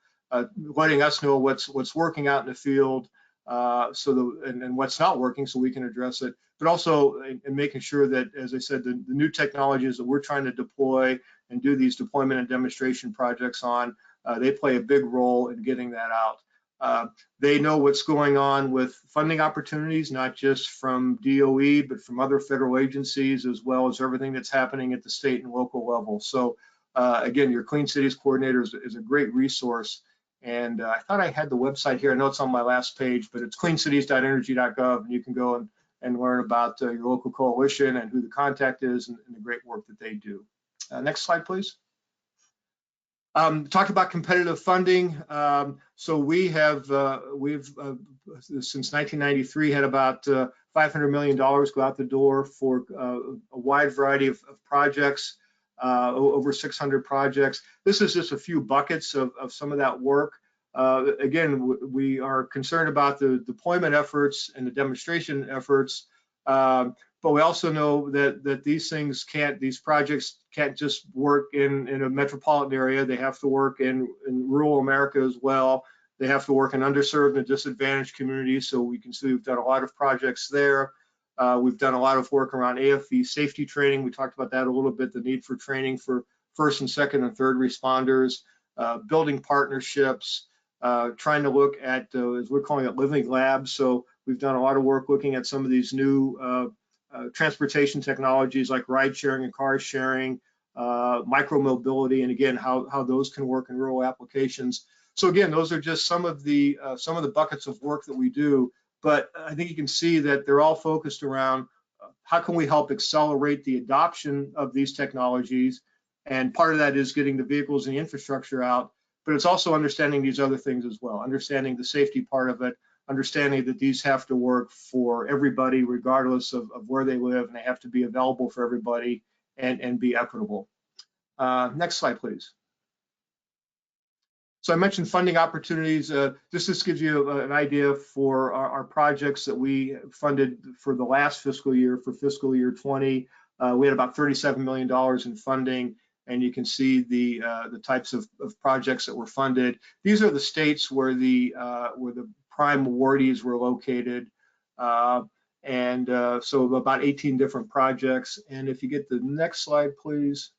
letting us know what's working out in the field, and what's not working, so we can address it. But also in making sure that, as I said, the new technologies that we're trying to deploy and do these deployment and demonstration projects on, they play a big role in getting that out. They know what's going on with funding opportunities, not just from DOE, but from other federal agencies, as well as everything that's happening at the state and local level. So again, your Clean Cities coordinator is a great resource. And I thought I had the website here. I know it's on my last page, but it's cleancities.energy.gov, and you can go and learn about your local coalition and who the contact is and the great work that they do. Next slide, please. Talk about competitive funding. So we've since 1993 had about $500 million go out the door for a wide variety of projects, over 600 projects. This is just a few buckets of some of that work. Again, we are concerned about the deployment efforts and the demonstration efforts, but we also know that these projects can't just work in a metropolitan area. They have to work in rural America as well. They have to work in underserved and disadvantaged communities. So we can see we've done a lot of projects there. We've done a lot of work around AFV safety training. We talked about that a little bit, the need for training for first and second and third responders, building partnerships, trying to look at, as we're calling it, living labs. So we've done a lot of work looking at some of these new transportation technologies like ride sharing and car sharing, micromobility, and again, how those can work in rural applications. So again, those are just some of the buckets of work that we do. But I think you can see that they're all focused around how can we help accelerate the adoption of these technologies. And part of that is getting the vehicles and the infrastructure out, but it's also understanding these other things as well, understanding the safety part of it, understanding that these have to work for everybody regardless of where they live, and they have to be available for everybody and be equitable. Next slide, please. So I mentioned funding opportunities. This gives you an idea for our projects that we funded for the last fiscal year, for fiscal year 20. We had about $37 million in funding, and you can see the types of projects that were funded. These are the states where the prime awardees were located. So about 18 different projects. And if you get the next slide, please.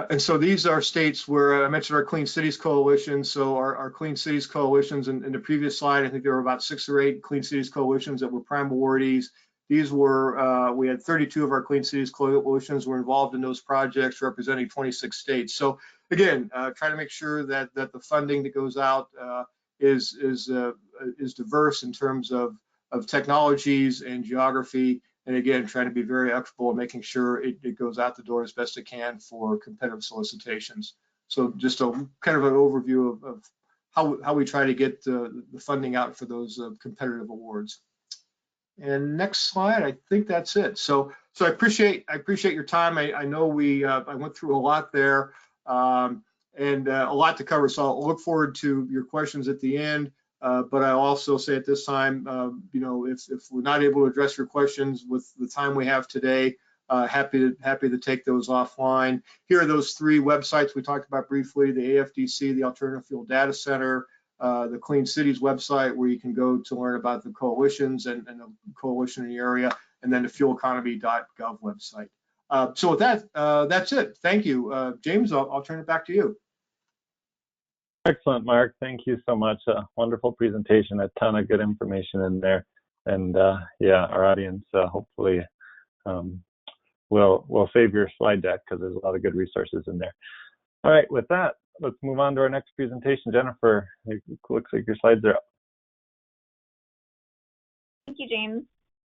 And so these are states where I mentioned our Clean Cities Coalition. So our Clean Cities Coalitions, in the previous slide, I think there were about 6 or 8 Clean Cities Coalitions that were prime awardees. These were, we had 32 of our Clean Cities Coalitions were involved in those projects, representing 26 states. So again, trying to make sure that the funding that goes out is diverse in terms of technologies and geography. And again, trying to be very equitable, making sure it goes out the door as best it can for competitive solicitations. So just a kind of an overview of how we try to get the funding out for those competitive awards. And next slide, I think that's it. So I appreciate your time. I know I went through a lot there, and a lot to cover. So I'll look forward to your questions at the end. But I also say at this time, if we're not able to address your questions with the time we have today, happy to take those offline. Here are those 3 websites we talked about briefly: the AFDC, the Alternative Fuel Data Center, the Clean Cities website, where you can go to learn about the coalitions and the coalition in the area, and then the fueleconomy.gov website. So with that, that's it. Thank you. James, I'll turn it back to you. Excellent, Mark. Thank you so much. Wonderful presentation, a ton of good information in there. And yeah, our audience hopefully will save your slide deck, because there's a lot of good resources in there. All right, with that, let's move on to our next presentation. Jennifer, it looks like your slides are up. Thank you, James.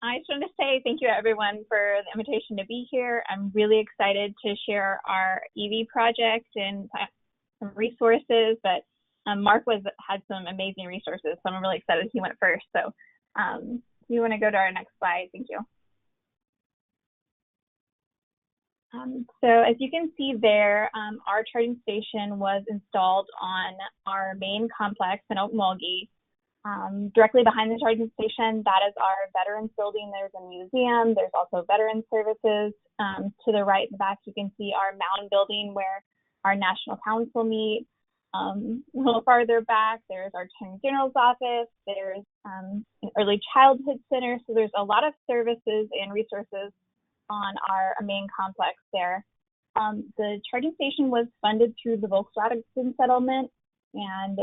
I just wanted to say thank you, everyone, for the invitation to be here. I'm really excited to share our EV project and some resources, but Mark had some amazing resources, so I'm really excited he went first. So you want to go to our next slide? Thank you. So as you can see there, our charging station was installed on our main complex in Okmulgee. Directly behind the charging station, that is our veterans building. There's a museum. There's also veterans services. To the right and back, you can see our mountain building where our national council meet. A little farther back, there's our Attorney General's office. There's an early childhood center. So there's a lot of services and resources on our main complex there. The charging station was funded through the Volkswagen settlement, and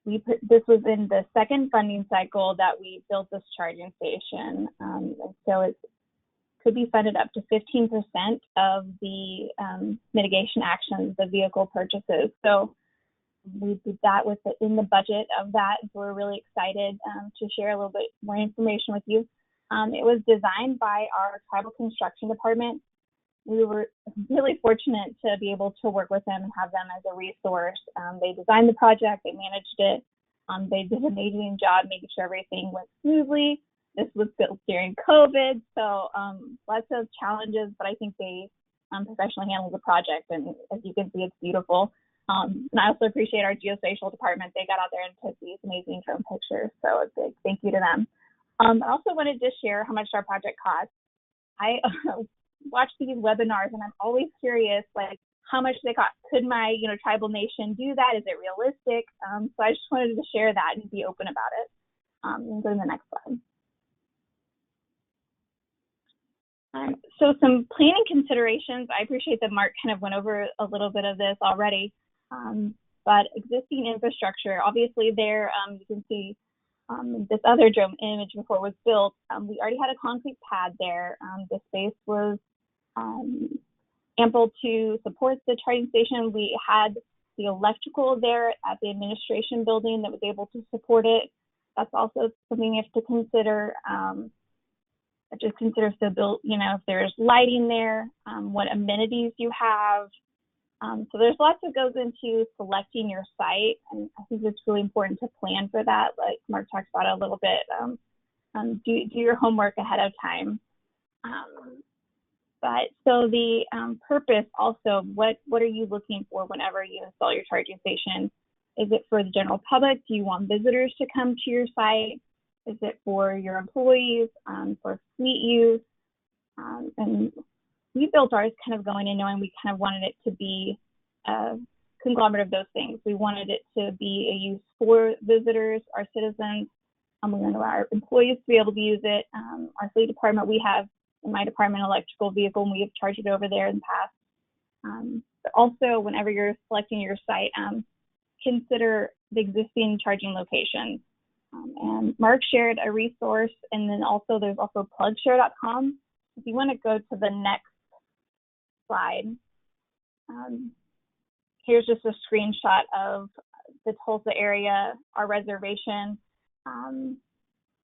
this was in the second funding cycle that we built this charging station. And so it could be funded up to 15% of the mitigation actions, the vehicle purchases. So we did that in the budget of that. So we're really excited to share a little bit more information with you. It was designed by our tribal construction department. We were really fortunate to be able to work with them and have them as a resource. They designed the project, they managed it. They did an amazing job making sure everything went smoothly. This was built during COVID, so lots of challenges, but I think they professionally handled the project, and as you can see, it's beautiful. And I also appreciate our geospatial department. They got out there and took these amazing drone pictures, so a big thank you to them. I also wanted to share how much our project cost. I watch these webinars, and I'm always curious, like, how much they cost. Could my tribal nation do that? Is it realistic? So I just wanted to share that and be open about it. And go to the next slide. So some planning considerations. I appreciate that Mark kind of went over a little bit of this already, but existing infrastructure, obviously there, you can see this other drone image before it was built. We already had a concrete pad there. The space was ample to support the charging station. We had the electrical there at the administration building that was able to support it. That's also something you have to consider. Just consider if there's lighting there, what amenities you have. So there's lots that goes into selecting your site, and I think it's really important to plan for that. Like Mark talked about it a little bit. Do your homework ahead of time. But so the purpose also, what are you looking for whenever you install your charging station? Is it for the general public? Do you want visitors to come to your site? Is it for your employees, for fleet use? And we built ours kind of going in knowing we kind of wanted it to be a conglomerate of those things. We wanted it to be a use for visitors, our citizens. We wanted our employees to be able to use it. Our fleet department, we have in my department electrical vehicle, and we have charged it over there in the past. But also, whenever you're selecting your site, consider the existing charging locations. And Mark shared a resource, and then also there's also plugshare.com. If you want to go to the next slide, here's just a screenshot of the Tulsa area, our reservation.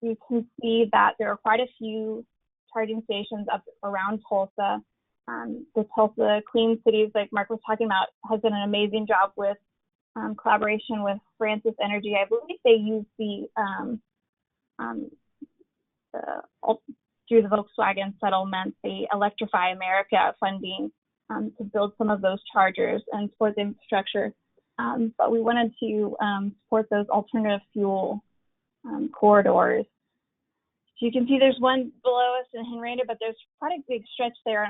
You can see that there are quite a few charging stations up around Tulsa. The Tulsa Clean Cities, like Mark was talking about, has done an amazing job with collaboration with Francis Energy. I believe they use through the Volkswagen settlement, the Electrify America funding to build some of those chargers and support the infrastructure. But we wanted to support those alternative fuel corridors. So you can see there's one below us in Henrietta, but there's quite a big stretch there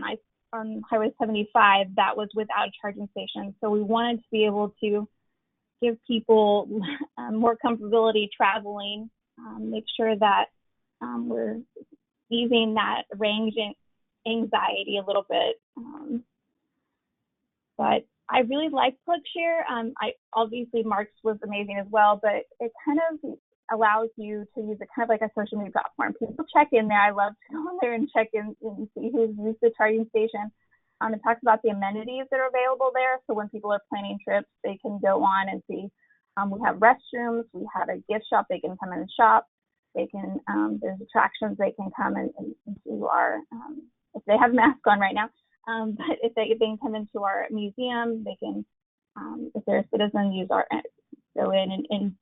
on Highway 75 that was without a charging station. So we wanted to be able to give people more comfortability traveling, make sure that we're easing that range anxiety a little bit. But I really like PlugShare. Obviously Mark's was amazing as well, but it kind of allows you to use it kind of like a social media platform. People check in there. I love to go on there and check in and see who's used the charging station. It talks about the amenities that are available there. So when people are planning trips, they can go on and see. We have restrooms. We have a gift shop. They can come in and shop. They can, there's attractions. They can come and into our, if they have a mask on right now, but if they can come into our museum, they can, if they're a citizen, go in and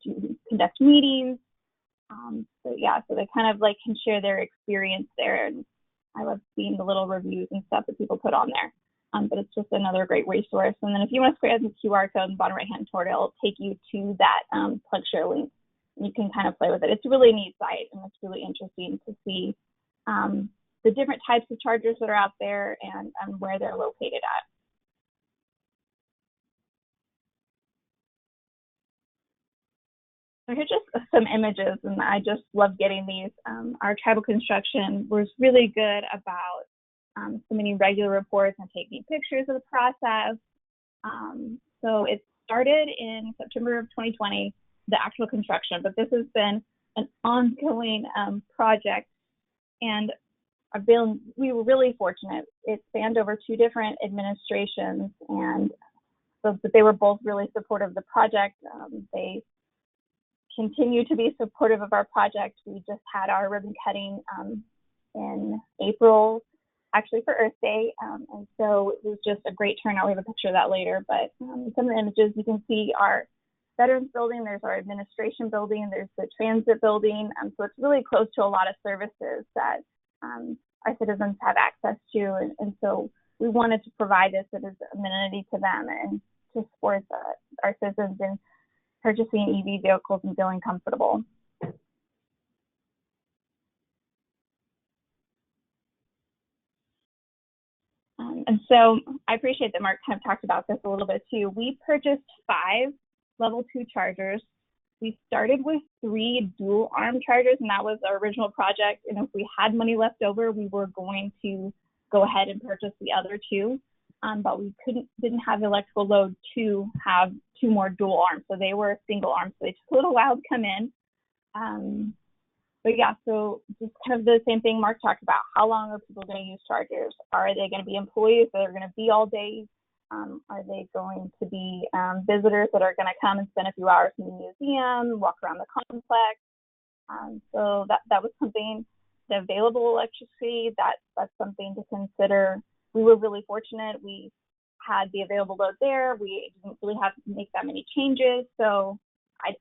conduct meetings. So they kind of like can share their experience there. And I love seeing the little reviews and stuff that people put on there. But it's just another great resource. And then if you want to scan the QR code in the bottom right-hand corner, it'll take you to that PlugShare link. And you can kind of play with it. It's a really neat site, and it's really interesting to see the different types of chargers that are out there and where they're located at. So here's just some images, and I just love getting these. Our tribal construction was really good about submitting regular reports and taking pictures of the process. So it started in September of 2020, the actual construction, but this has been an ongoing project, and we were really fortunate. It spanned over 2 different administrations, and so they were both really supportive of the project. They continue to be supportive of our project. We just had our ribbon cutting in April, actually for Earth Day, and so it was just a great turnout. We have a picture of that later, but some of the images you can see are Veterans Building, there's our administration building, there's the transit building, so it's really close to a lot of services that our citizens have access to, and so we wanted to provide this as an amenity to them and to support our citizens in purchasing EV vehicles and feeling comfortable. And so I appreciate that Mark kind of talked about this a little bit too. We purchased 5 level 2 chargers. We started with 3 dual arm chargers, and that was our original project. And if we had money left over, we were going to go ahead and purchase the other 2. But we didn't have the electrical load to have 2 more dual arms. So they were single arms. So they took a little while to come in. But yeah, so just kind of the same thing Mark talked about. How long are people going to use chargers? Are they going to be employees that are going to be all day? Are they going to be visitors that are going to come and spend a few hours in the museum, walk around the complex? So that was something, the available electricity, that's something to consider. We were really fortunate. We had the available load there. We didn't really have to make that many changes. So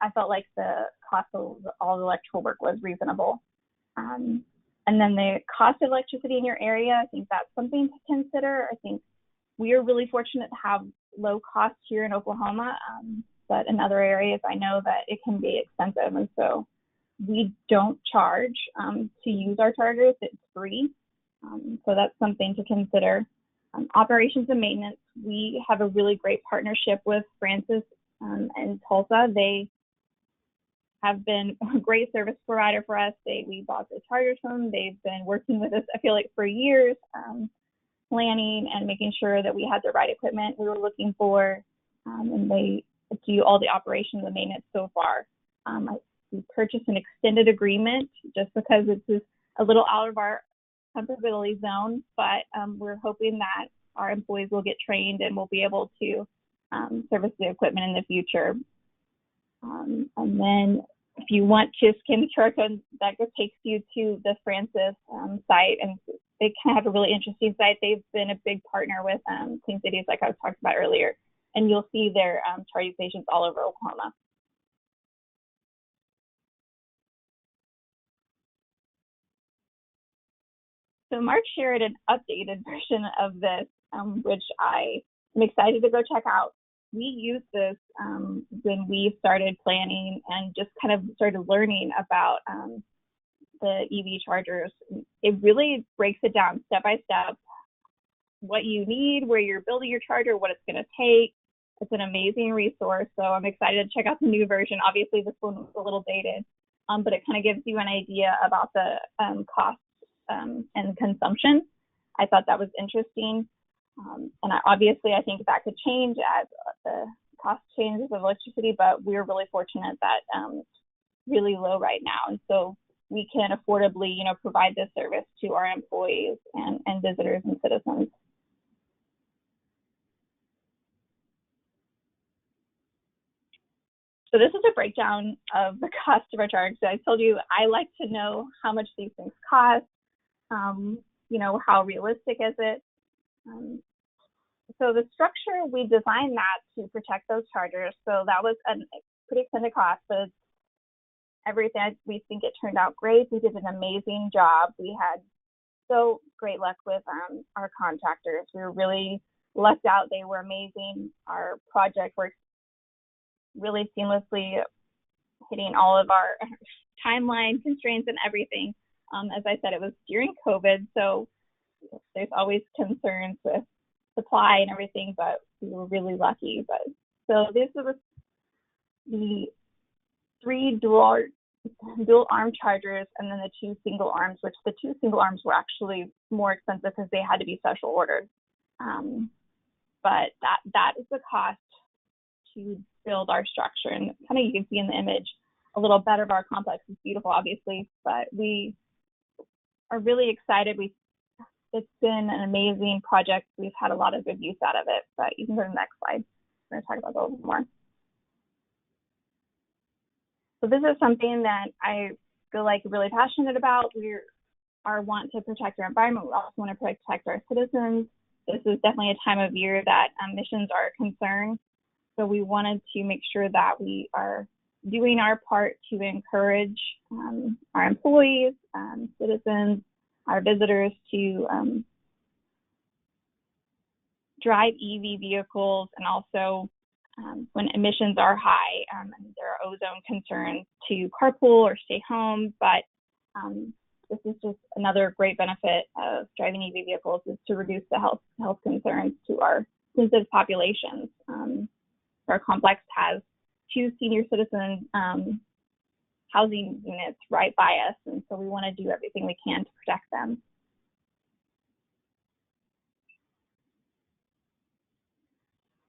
I felt like the cost of all the electrical work was reasonable. And then the cost of electricity in your area, I think that's something to consider. I think we are really fortunate to have low costs here in Oklahoma, but in other areas I know that it can be expensive. And so we don't charge to use our chargers, it's free. So that's something to consider. Operations and maintenance, we have a really great partnership with Francis and Tulsa. They have been a great service provider for us. We bought the chargers from them. They've been working with us, I feel like, for years, planning and making sure that we had the right equipment we were looking for. And they do all the operations and maintenance so far. We purchased an extended agreement just because it's a little out of our comfortability zone, but we're hoping that our employees will get trained and will be able to service the equipment in the future. And then if you want to scan the QR code, that just takes you to the Francis site, and they kind of have a really interesting site. They've been a big partner with Clean Cities, like I was talking about earlier, and you'll see their charging stations all over Oklahoma. So Mark shared an updated version of this, which I am excited to go check out. We used this when we started planning and just kind of started learning about the EV chargers. It really breaks it down step by step, what you need, where you're building your charger, what it's going to take. It's an amazing resource, so I'm excited to check out the new version. Obviously, this one was a little dated, but it kind of gives you an idea about the cost and consumption. I thought that was interesting. And I think that could change as the cost changes of electricity, but we're really fortunate that it's really low right now. And so we can affordably, provide this service to our employees and visitors and citizens. So this is a breakdown of the cost of our charge. So I told you I like to know how much these things cost. How realistic is it? So the structure, we designed that to protect those chargers. So that was a pretty expensive cost, but everything, we think it turned out great. We did an amazing job. We had so great luck with our contractors. We were really lucked out. They were amazing. Our project worked really seamlessly, hitting all of our timeline constraints and everything. As I said, it was during COVID, so there's always concerns with supply and everything, but we were really lucky. But so this was the 3 dual arm chargers and then the 2 single arms, which the 2 single arms were actually more expensive because they had to be special ordered. But that is the cost to build our structure. And kind of you can see in the image a little better of our complex. It's beautiful, obviously, but we are really excited. It's been an amazing project. We've had a lot of good use out of it, but you can go to the next slide. We're going to talk about that a little bit more. So this is something that I feel like really passionate about. We want to protect our environment. We also want to protect our citizens. This is definitely a time of year that emissions are a concern. So we wanted to make sure that we are doing our part to encourage our employees, citizens, our visitors to drive EV vehicles, and also when emissions are high and there are ozone concerns, to carpool or stay home. But this is just another great benefit of driving EV vehicles, is to reduce the health concerns to our sensitive populations. Our complex has 2 senior citizen housing units right by us, and so we want to do everything we can to protect them.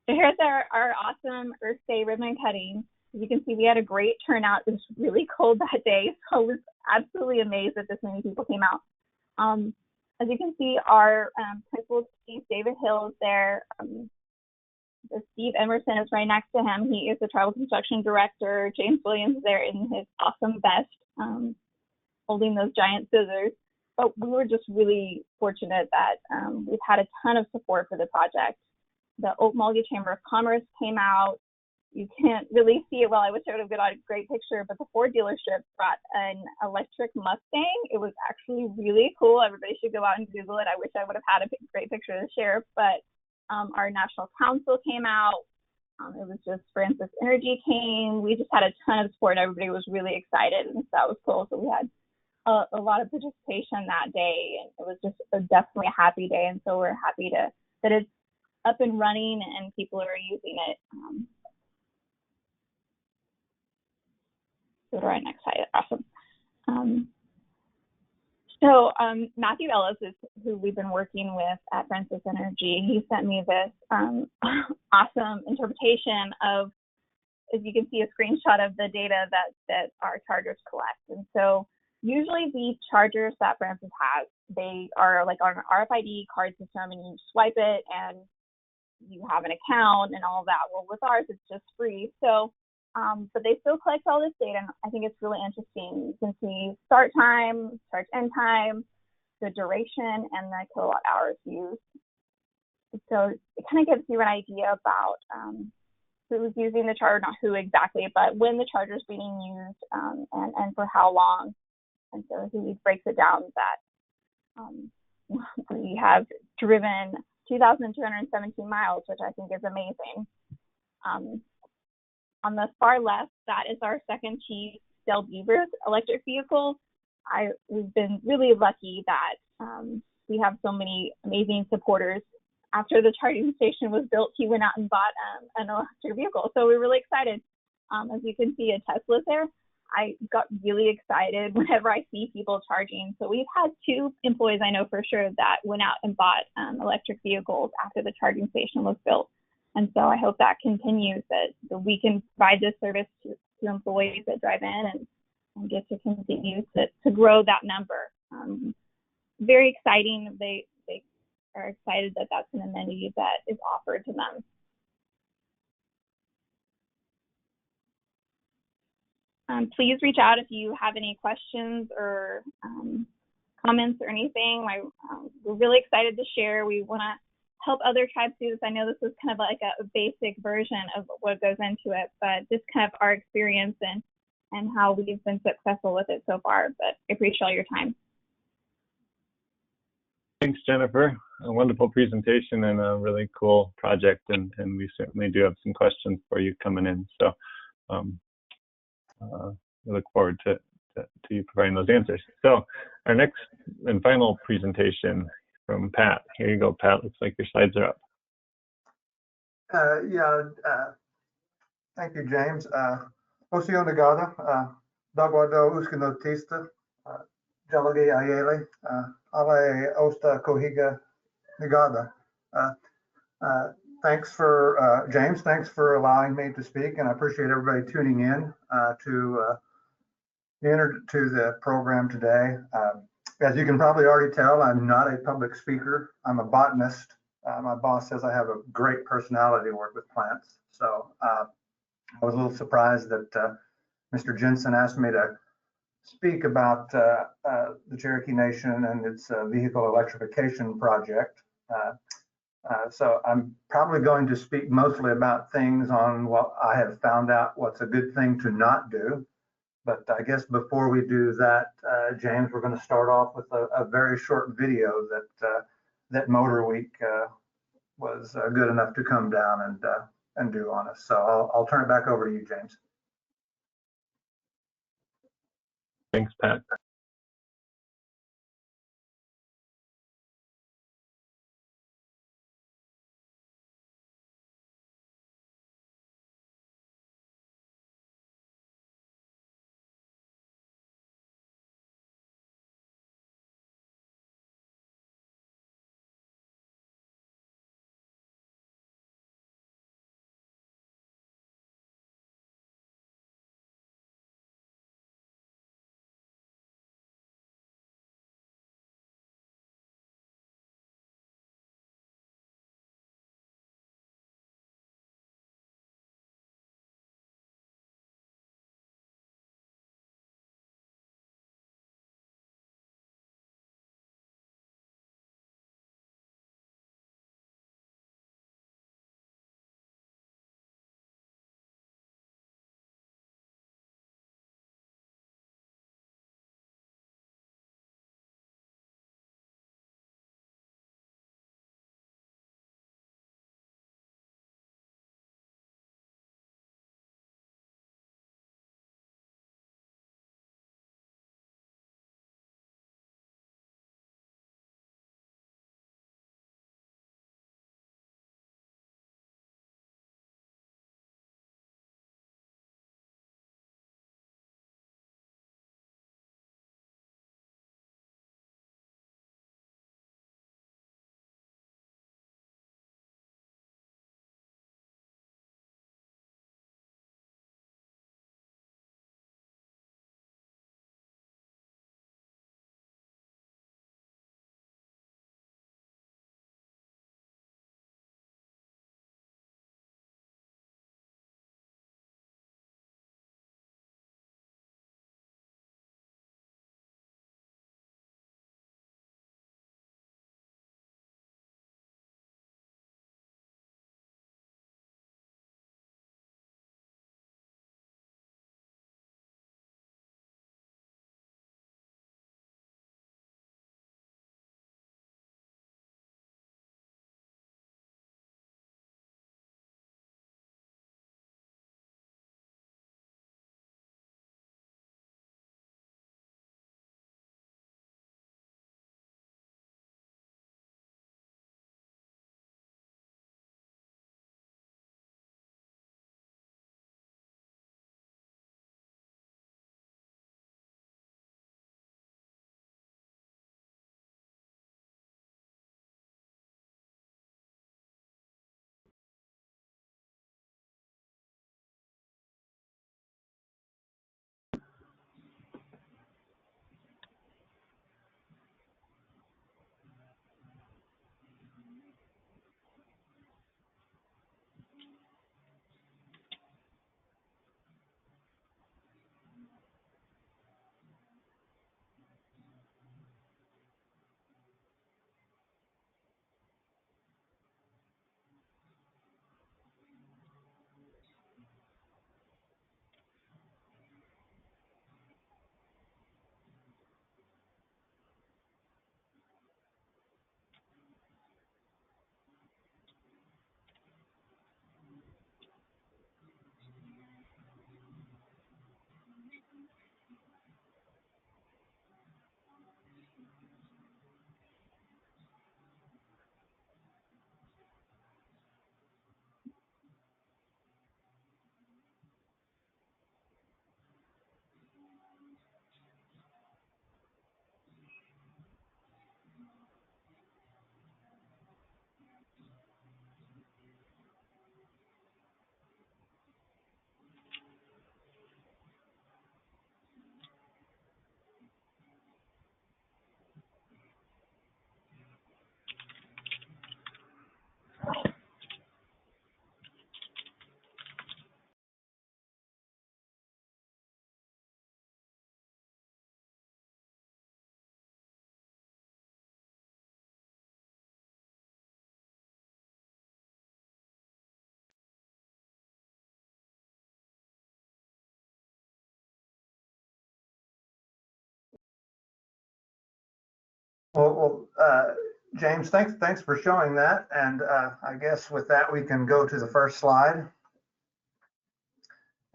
So here's our awesome Earth Day ribbon cutting. As you can see, we had a great turnout. It was really cold that day, so I was absolutely amazed that this many people came out. As you can see, our principal chief, David Hill, is there. Steve Emerson is right next to him. He is the tribal construction director. James Williams is there in his awesome vest, holding those giant scissors. But we were just really fortunate that we've had a ton of support for the project. The Okmulgee Chamber of Commerce came out. you can't really see it well. I wish I would have got a great picture, but the Ford dealership brought an electric Mustang. It was actually really cool. Everybody should go out and Google it. I wish I would have had a great picture to share, but our national council came out. It was just Francis Energy came. We just had a ton of support. Everybody was really excited, and so that was cool. So we had a lot of participation that day, and it was just definitely a happy day. And so we're happy that it's up and running and people are using it. Go to our next slide. Awesome. Matthew Ellis is who we've been working with at Francis Energy. He sent me this awesome interpretation of, as you can see, a screenshot of the data that our chargers collect. And so usually the chargers that Francis has, they are like on an RFID card system, and you swipe it and you have an account and all of that. Well, with ours, it's just free. So, but they still collect all this data, and I think it's really interesting. You can see start time, charge end time, the duration, and the kilowatt hours used. So it kind of gives you an idea about who's using the charger, not who exactly, but when the charger is being used and for how long. And so he breaks it down that we have driven 2,217 miles, which I think is amazing. On the far left, that is our second Chief Del Beavers electric vehicle. We've been really lucky that we have so many amazing supporters. After the charging station was built, he went out and bought an electric vehicle. So we're really excited. As you can see, a Tesla there. I got really excited whenever I see people charging. So we've had 2 employees I know for sure that went out and bought electric vehicles after the charging station was built. And so I hope that continues, that we can provide this service to employees that drive in and get to continue to grow that number. Very exciting. They are excited that that's an amenity that is offered to them. Please reach out if you have any questions or comments or anything. We're really excited to share. We want to help other tribes do this. I know this is kind of like a basic version of what goes into it, but just kind of our experience and how we've been successful with it so far. But I appreciate all your time. Thanks, Jennifer. A wonderful presentation and a really cool project, and we certainly do have some questions for you coming in. So we look forward to you providing those answers. So our next and final presentation from Pat. Here you go, Pat. Looks like your slides are up. Thank you, James. Osio Nagada, Dagwado Uskanotista, Jalagi Ayele, Ale Osta Kohiga Nagada. Thanks for, James, thanks for allowing me to speak, and I appreciate everybody tuning in to the program today. As you can probably already tell, I'm not a public speaker. I'm a botanist. My boss says I have a great personality to work with plants. So I was a little surprised that Mr. Jensen asked me to speak about the Cherokee Nation and its vehicle electrification project. So I'm probably going to speak mostly about things on what I have found out what's a good thing to not do. But I guess before we do that, James, we're going to start off with a very short video that Motor Week was good enough to come down and do on us. So I'll turn it back over to you, James. Thanks, Pat. James, thanks for showing that. And I guess with that, we can go to the first slide.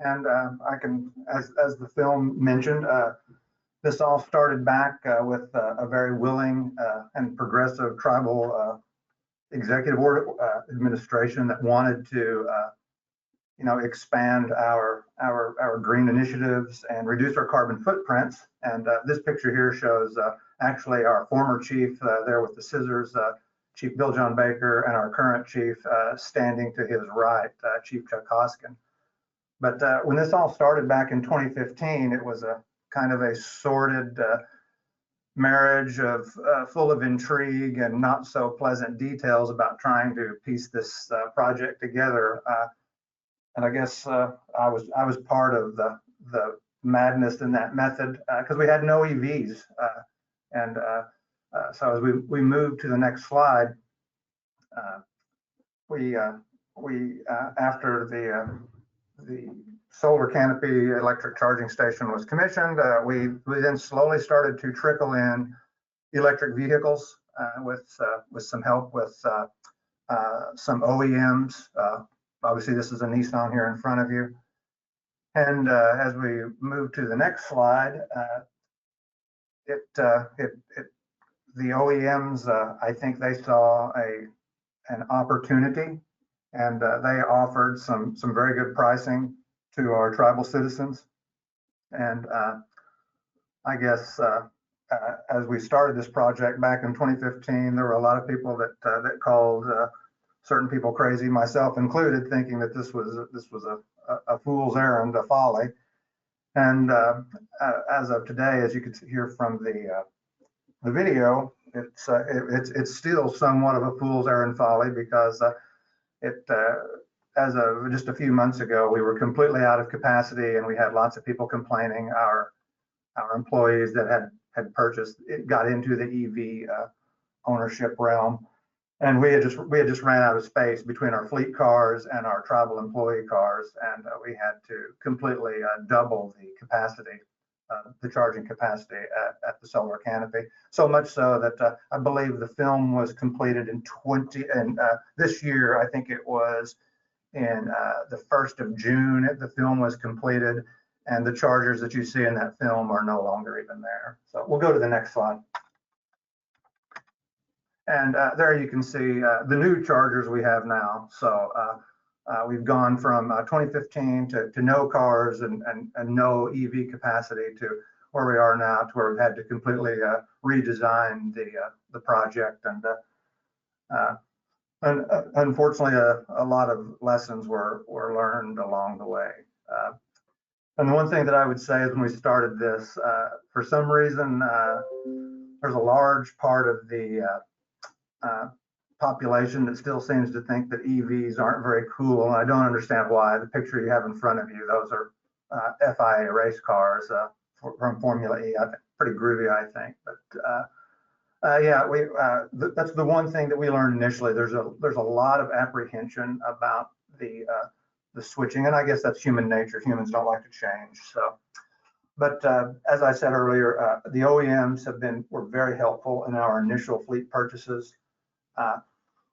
And I can, as the film mentioned, this all started back with a very willing and progressive tribal executive order administration that wanted to, expand our green initiatives and reduce our carbon footprints. And this picture here shows actually our former chief there with the scissors, Chief Bill John Baker, and our current chief standing to his right, Chief Chuck Hoskin. But when this all started back in 2015, it was a kind of a sordid marriage of full of intrigue and not so pleasant details about trying to piece this project together. And I guess I was part of the madness in that method because we had no EVs. So as we move to the next slide, after the solar canopy electric charging station was commissioned, we then slowly started to trickle in electric vehicles with some help with some OEMs. Obviously, this is a Nissan here in front of you. And as we move to the next slide, the OEMs, I think they saw an opportunity, and they offered some very good pricing to our tribal citizens. And I guess as we started this project back in 2015, there were a lot of people that called certain people crazy, myself included, thinking that this was a fool's errand, a folly. And as of today, as you could hear from the video, it's still somewhat of a fool's errand folly because as of just a few months ago, we were completely out of capacity, and we had lots of people complaining. Our employees that had purchased it got into the EV ownership realm, and we had just ran out of space between our fleet cars and our tribal employee cars, and we had to completely double the capacity, the charging capacity at the solar canopy. So much so that I believe the film was completed in this year. I think it was in the 1st of June. The film was completed, and the chargers that you see in that film are no longer even there. So we'll go to the next slide. And there you can see the new chargers we have now. So we've gone from 2015 to no cars and no EV capacity to where we are now, to where we've had to completely redesign the project. And unfortunately, a lot of lessons were learned along the way. And the one thing that I would say is when we started this, for some reason, there's a large part of the population that still seems to think that EVs aren't very cool. And I don't understand why. The picture you have in front of you, those are FIA race cars from Formula E. I think pretty groovy, I think. But yeah, that's the one thing that we learned initially. There's a lot of apprehension about the switching, and I guess that's human nature. Humans don't like to change. So, but as I said earlier, the OEMs were very helpful in our initial fleet purchases.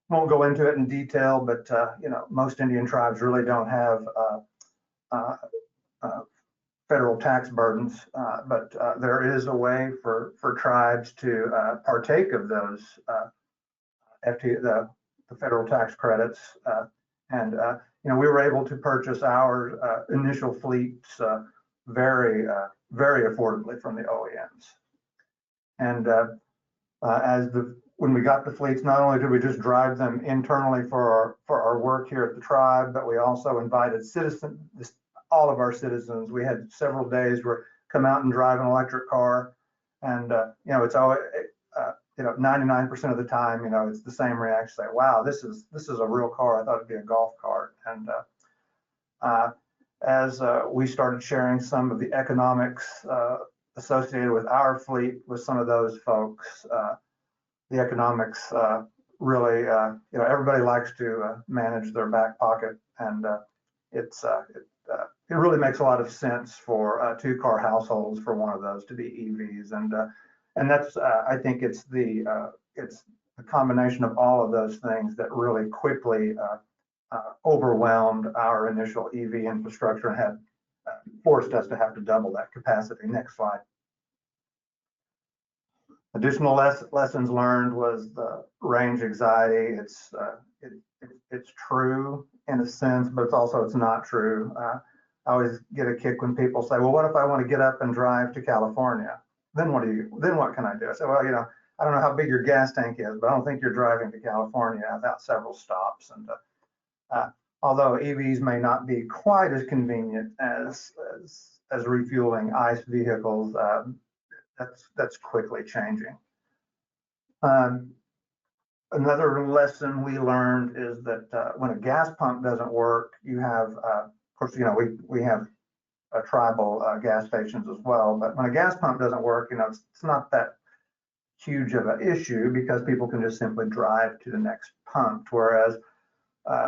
Won't go into it in detail, but most Indian tribes really don't have federal tax burdens, but there is a way for tribes to partake of those the federal tax credits, and we were able to purchase our initial fleets very affordably from the OEMs. And when we got the fleets, not only did we just drive them internally for our work here at the tribe, but we also invited all of our citizens. We had several days where come out and drive an electric car, and it's always 99% of the time, it's the same reaction. Say, wow, this is a real car. I thought it'd be a golf cart. And as we started sharing some of the economics associated with our fleet with some of those folks, the economics really, everybody likes to manage their back pocket, and it really makes a lot of sense for 2-car households for one of those to be EVs. And that's, I think it's the combination of all of those things that really quickly overwhelmed our initial EV infrastructure and had forced us to have to double that capacity. Next slide. Additional lessons learned was the range anxiety. It's true in a sense, but it's not true. I always get a kick when people say, well, what if I want to get up and drive to California? Then what can I do? I say, well, I don't know how big your gas tank is, but I don't think you're driving to California without several stops. And although EVs may not be quite as convenient as refueling ICE vehicles, that's quickly changing. Another lesson we learned is that when a gas pump doesn't work, you have, of course, we have tribal gas stations as well, but when a gas pump doesn't work, it's not that huge of an issue because people can just simply drive to the next pump. Whereas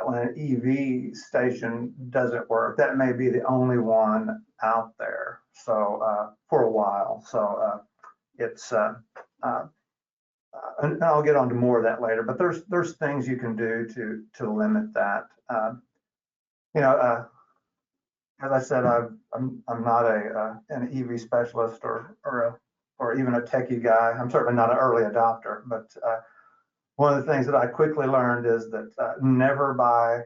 when an EV station doesn't work, that may be the only one out there. So for a while, so it's and I'll get on to more of that later. But there's things you can do to limit that. As I said, I'm not an EV specialist or even a techie guy. I'm certainly not an early adopter, but one of the things that I quickly learned is that never buy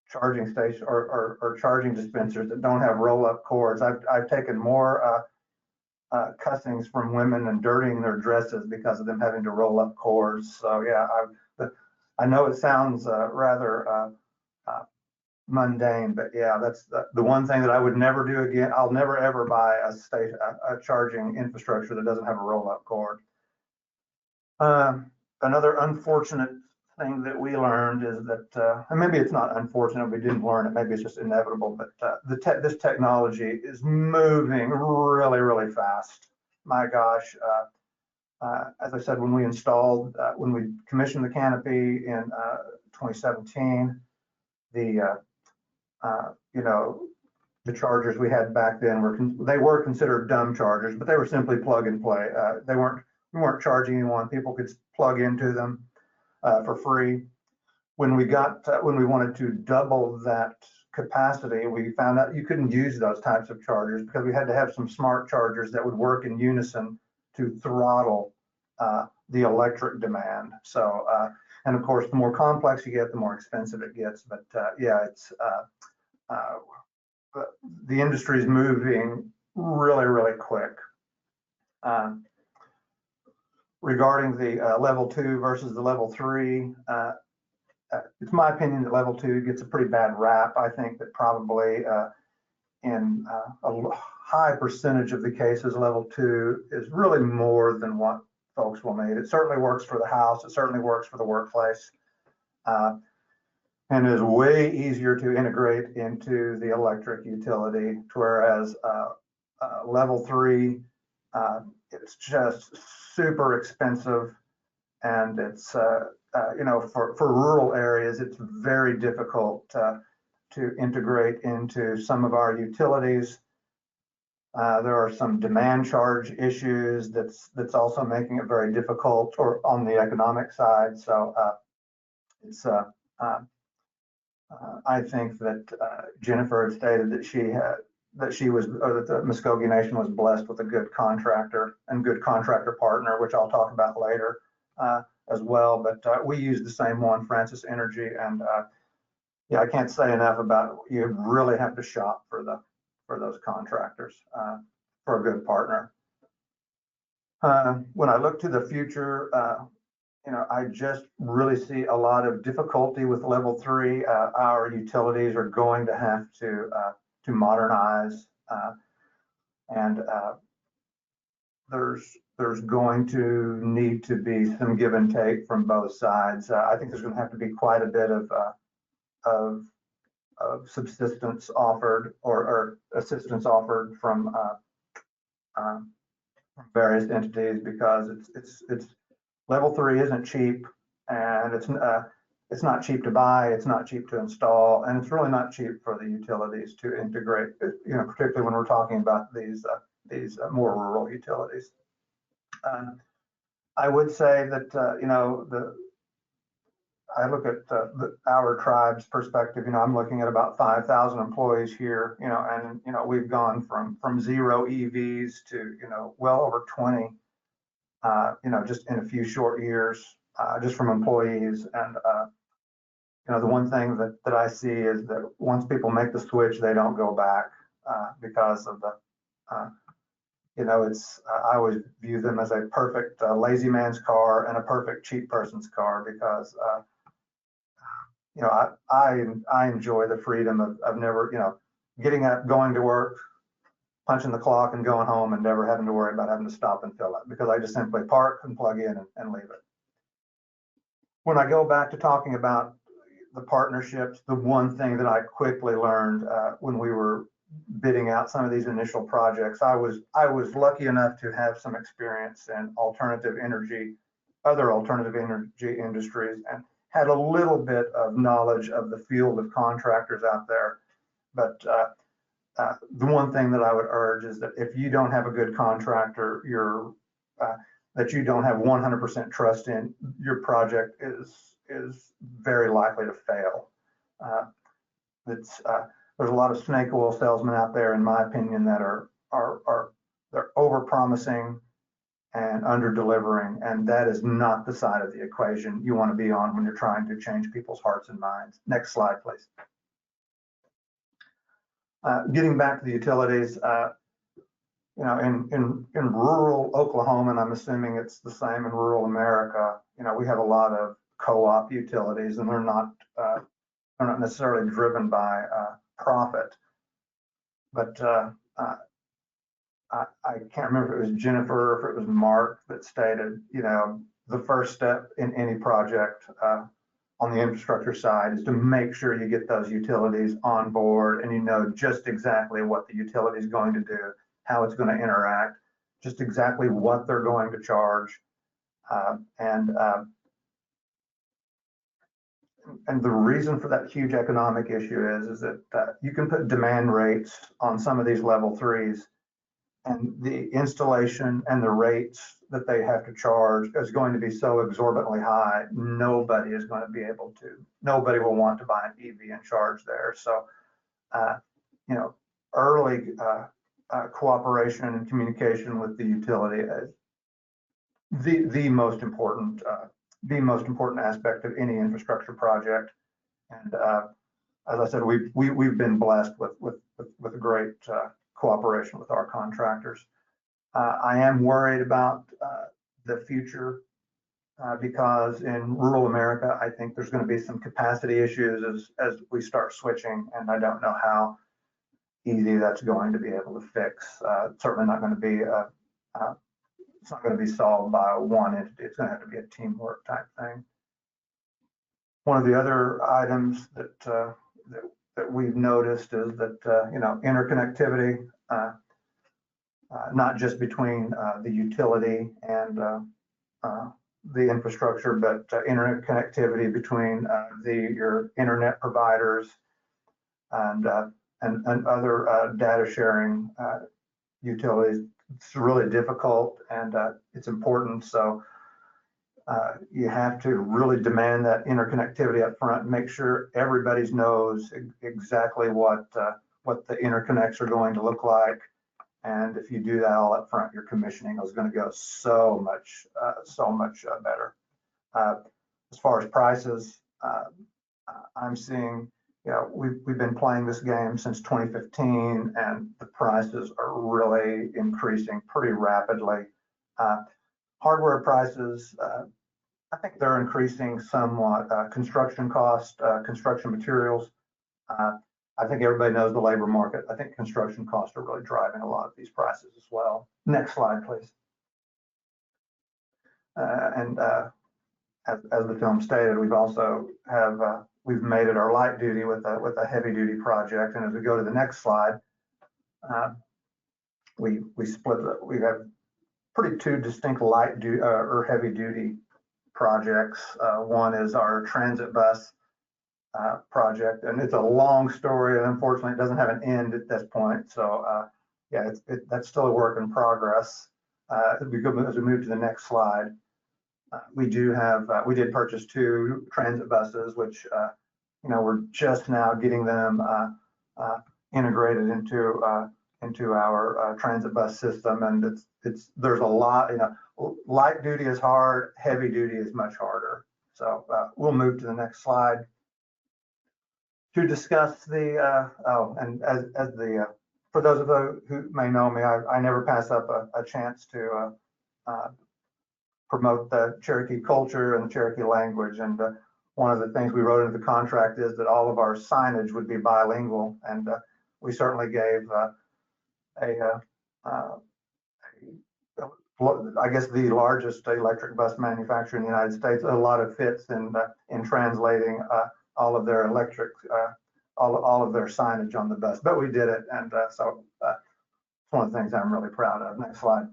charging stations or charging dispensers that don't have roll-up cords. I've taken more cussings from women and dirtying their dresses because of them having to roll up cords. So yeah, I know it sounds rather mundane, but yeah, that's the one thing that I would never do again. I'll never ever buy a charging infrastructure that doesn't have a roll-up cord. Another unfortunate thing that we learned is that, and maybe it's not unfortunate, we didn't learn it, maybe it's just inevitable, but this technology is moving really, really fast. My gosh, as I said, when we commissioned the canopy in 2017, the chargers we had back then were considered dumb chargers, but they were simply plug and play. We weren't charging anyone. People could plug into them for free. When we wanted to double that capacity, we found out you couldn't use those types of chargers because we had to have some smart chargers that would work in unison to throttle the electric demand. So, and of course, the more complex you get, the more expensive it gets. But yeah, it's the industry is moving really, really quick. Regarding the level 2 versus the level 3, it's my opinion that level 2 gets a pretty bad rap. I think that probably in a high percentage of the cases, level 2 is really more than what folks will need. It certainly works for the house. It certainly works for the workplace. And is way easier to integrate into the electric utility, whereas level 3, it's just super expensive, and it's for rural areas, it's very difficult to integrate into some of our utilities. There are some demand charge issues that's also making it very difficult, or on the economic side. So it's I think that Jennifer had stated that the Muskogee Nation was blessed with a good contractor and good contractor partner, which I'll talk about later as well. But we use the same one, Francis Energy, and yeah, I can't say enough about, you really have to shop for those contractors for a good partner. When I look to the future, I just really see a lot of difficulty with level 3. Our utilities are going to have to modernize, and there's going to need to be some give and take from both sides. I think there's going to have to be quite a bit of subsistence offered or assistance offered from various entities, because it's level 3 isn't cheap, and it's not cheap to buy, it's not cheap to install, and it's really not cheap for the utilities to integrate, particularly when we're talking about these more rural utilities. I would say that, you know, I look at our tribe's perspective. You know, I'm looking at about 5,000 employees here, you know, and, you know, we've gone from 0 EVs to, you know, well over 20, you know, just in a few short years, just from employees. And, you know, the one thing that I see is that once people make the switch, they don't go back because of the, you know, it's, I always view them as a perfect lazy man's car and a perfect cheap person's car because, you know, I enjoy the freedom of never, you know, getting up, going to work, punching the clock and going home and never having to worry about having to stop and fill it because I just simply park and plug in and leave it. When I go back to talking about the partnerships, the one thing that I quickly learned when we were bidding out some of these initial projects, I was lucky enough to have some experience in other alternative energy industries, and had a little bit of knowledge of the field of contractors out there. But the one thing that I would urge is that if you don't have a good contractor, that you don't have 100% trust in, your project is very likely to fail. There's a lot of snake oil salesmen out there, in my opinion, that they're over promising and under delivering, and that is not the side of the equation you want to be on when you're trying to change people's hearts and minds. Next slide, please. Getting back to the utilities, you know, in rural Oklahoma, and I'm assuming it's the same in rural America, you know, we have a lot of co-op utilities, and they're not necessarily driven by profit. But I can't remember if it was Jennifer or if it was Mark that stated, you know, the first step in any project on the infrastructure side is to make sure you get those utilities on board and you know just exactly what the utility is going to do, how it's going to interact, just exactly what they're going to charge. And the reason for that huge economic issue is that you can put demand rates on some of these level 3s, and the installation and the rates that they have to charge is going to be so exorbitantly high, nobody will want to buy an EV and charge there. So, you know, early cooperation and communication with the utility is the most important aspect of any infrastructure project. And as I said, we've been blessed with a great cooperation with our contractors. I am worried about the future because in rural America, I think there's going to be some capacity issues as we start switching, and I don't know how easy that's going to be able to fix. It's certainly not going to be it's not going to be solved by one entity. It's going to have to be a teamwork type thing. One of the other items that we've noticed is that you know, interconnectivity, not just between the utility and the infrastructure, but interconnectivity between your internet providers and other data sharing utilities. It's really difficult, and it's important. So you have to really demand that interconnectivity up front and make sure everybody knows exactly what the interconnects are going to look like. And if you do that all up front, your commissioning is going to go so much better. As far as prices, I'm seeing, you know, we've been playing this game since 2015, and the prices are really increasing pretty rapidly. Hardware prices, I think they're increasing somewhat. Construction cost, construction materials. I think everybody knows the labor market. I think construction costs are really driving a lot of these prices as well. Next slide, please. As the film stated, we've also we've made it our light duty with a heavy duty project. And as we go to the next slide, we have two distinct light duty or heavy duty projects. One is our transit bus project, and it's a long story, and unfortunately it doesn't have an end at this point. So yeah, that's still a work in progress. as we move to the next slide, we did purchase 2 transit buses, which we're just now getting them integrated into our transit bus system, and there's a lot. Light duty is hard, heavy duty is much harder. So we'll move to the next slide to discuss the for those of you who may know me, I never pass up a chance to promote the Cherokee culture and the Cherokee language. And one of the things we wrote into the contract is that all of our signage would be bilingual. And we certainly gave I guess the largest electric bus manufacturer in the United States a lot of fits in translating all of their electric, all of their signage on the bus. But we did it, and so it's one of the things I'm really proud of. Next slide.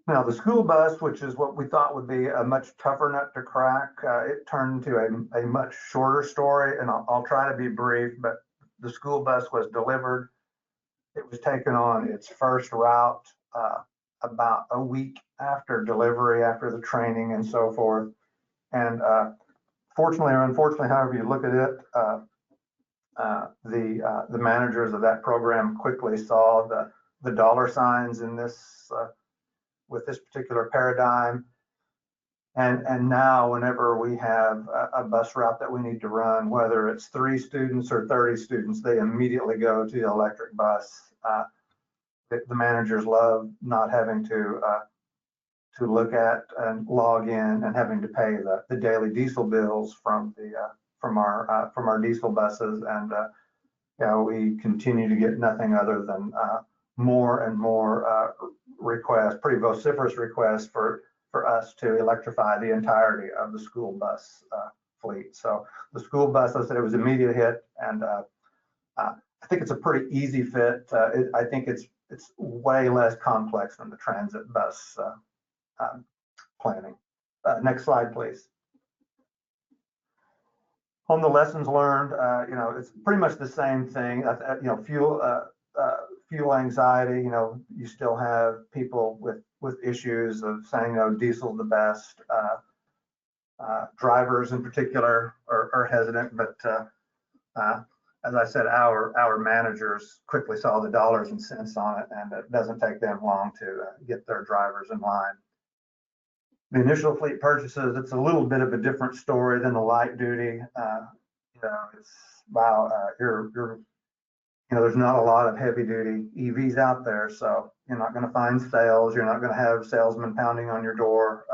Now, the school bus, which is what we thought would be a much tougher nut to crack, it turned into a much shorter story, and I'll try to be brief, but the school bus was delivered. It was taken on its first route about a week after delivery, after the training and so forth. And fortunately or unfortunately, however you look at it, the managers of that program quickly saw the dollar signs in this with this particular paradigm. And now whenever we have a bus route that we need to run, whether it's 3 students or 30 students, they immediately go to the electric bus. The managers love not having to look at and log in and having to pay the daily diesel bills from our diesel buses. And we continue to get nothing other than more and more requests, pretty vociferous requests for us to electrify the entirety of the school bus fleet. So the school bus, I said, it was an immediate hit, and I think it's a pretty easy fit. I think it's way less complex than the transit bus planning. Next slide, please. On the lessons learned, it's pretty much the same thing. Fuel anxiety. You still have people with issues of saying, diesel's the best. Drivers in particular are hesitant, but as I said, our managers quickly saw the dollars and cents on it, and it doesn't take them long to get their drivers in line. The initial fleet purchases, it's a little bit of a different story than the light duty. It's there's not a lot of heavy duty EVs out there, so you're not going to find sales. You're not going to have salesmen pounding on your door,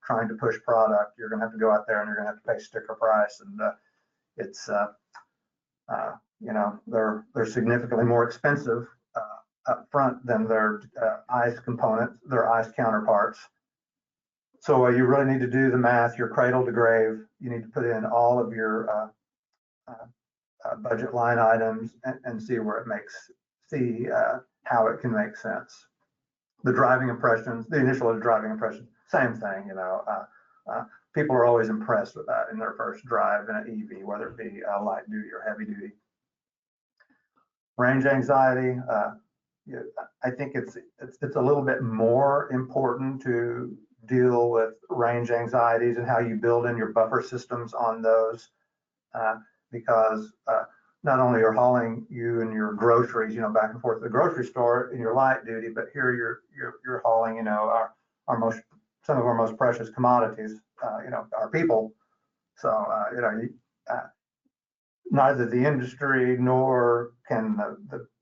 trying to push product. You're going to have to go out there and you're going to have to pay sticker price, and it's they're significantly more expensive up front than their ICE components, their ICE counterparts. So you really need to do the math, your cradle to grave. You need to put in all of your budget line items and see where it how it can make sense. The driving impressions, the initial driving impressions, same thing. People are always impressed with that in their first drive in an EV, whether it be light duty or heavy duty. Range anxiety. I think it's a little bit more important to deal with range anxieties and how you build in your buffer systems on those, because not only are hauling you and your groceries, back and forth to the grocery store in your light duty, but here you're hauling, some of our most precious commodities, our people. So neither the industry nor can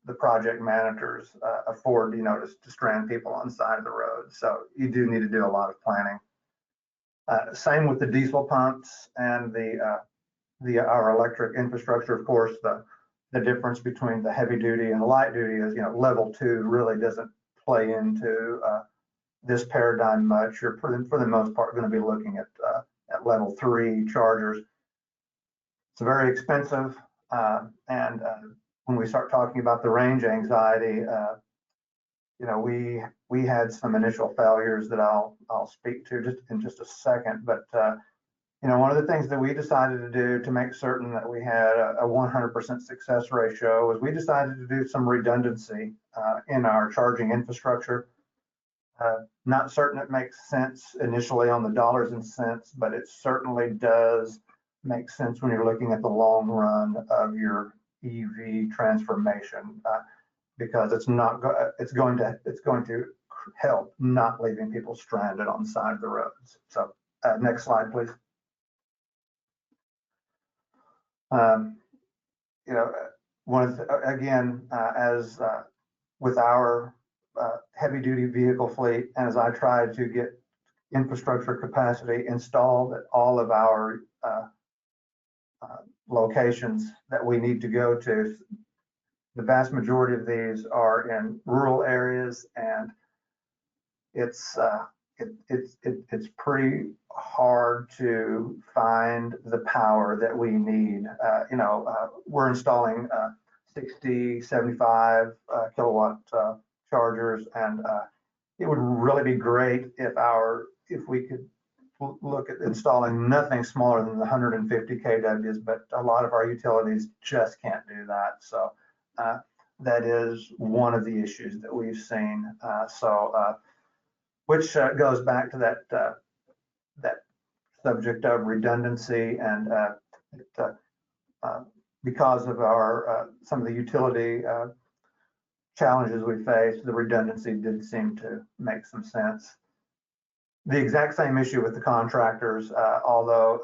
the project managers afford, to strand people on the side of the road. So you do need to do a lot of planning. Same with the diesel pumps and our electric infrastructure. Of course, the difference between the heavy duty and the light duty is, level 2 really doesn't play into this paradigm much. You're for the most part going to be looking at level 3 chargers. It's very expensive, and when we start talking about the range anxiety, we had some initial failures that I'll speak to just in a second, but One of the things that we decided to do to make certain that we had a 100% success ratio was we decided to do some redundancy in our charging infrastructure. Not certain it makes sense initially on the dollars and cents, but it certainly does make sense when you're looking at the long run of your EV transformation, because it's going to help not leaving people stranded on the side of the roads. So next slide, please. As with our heavy duty vehicle fleet, and as I tried to get infrastructure capacity installed at all of our locations that we need to go to, the vast majority of these are in rural areas, and it's pretty hard to find the power that we need. We're installing 60, 75 kilowatt chargers, and it would really be great if we could look at installing nothing smaller than the 150 kWs, but a lot of our utilities just can't do that. So that is one of the issues that we've seen. Which goes back to that subject of redundancy, and because of our some of the utility challenges we face, the redundancy did seem to make some sense. The exact same issue with the contractors, although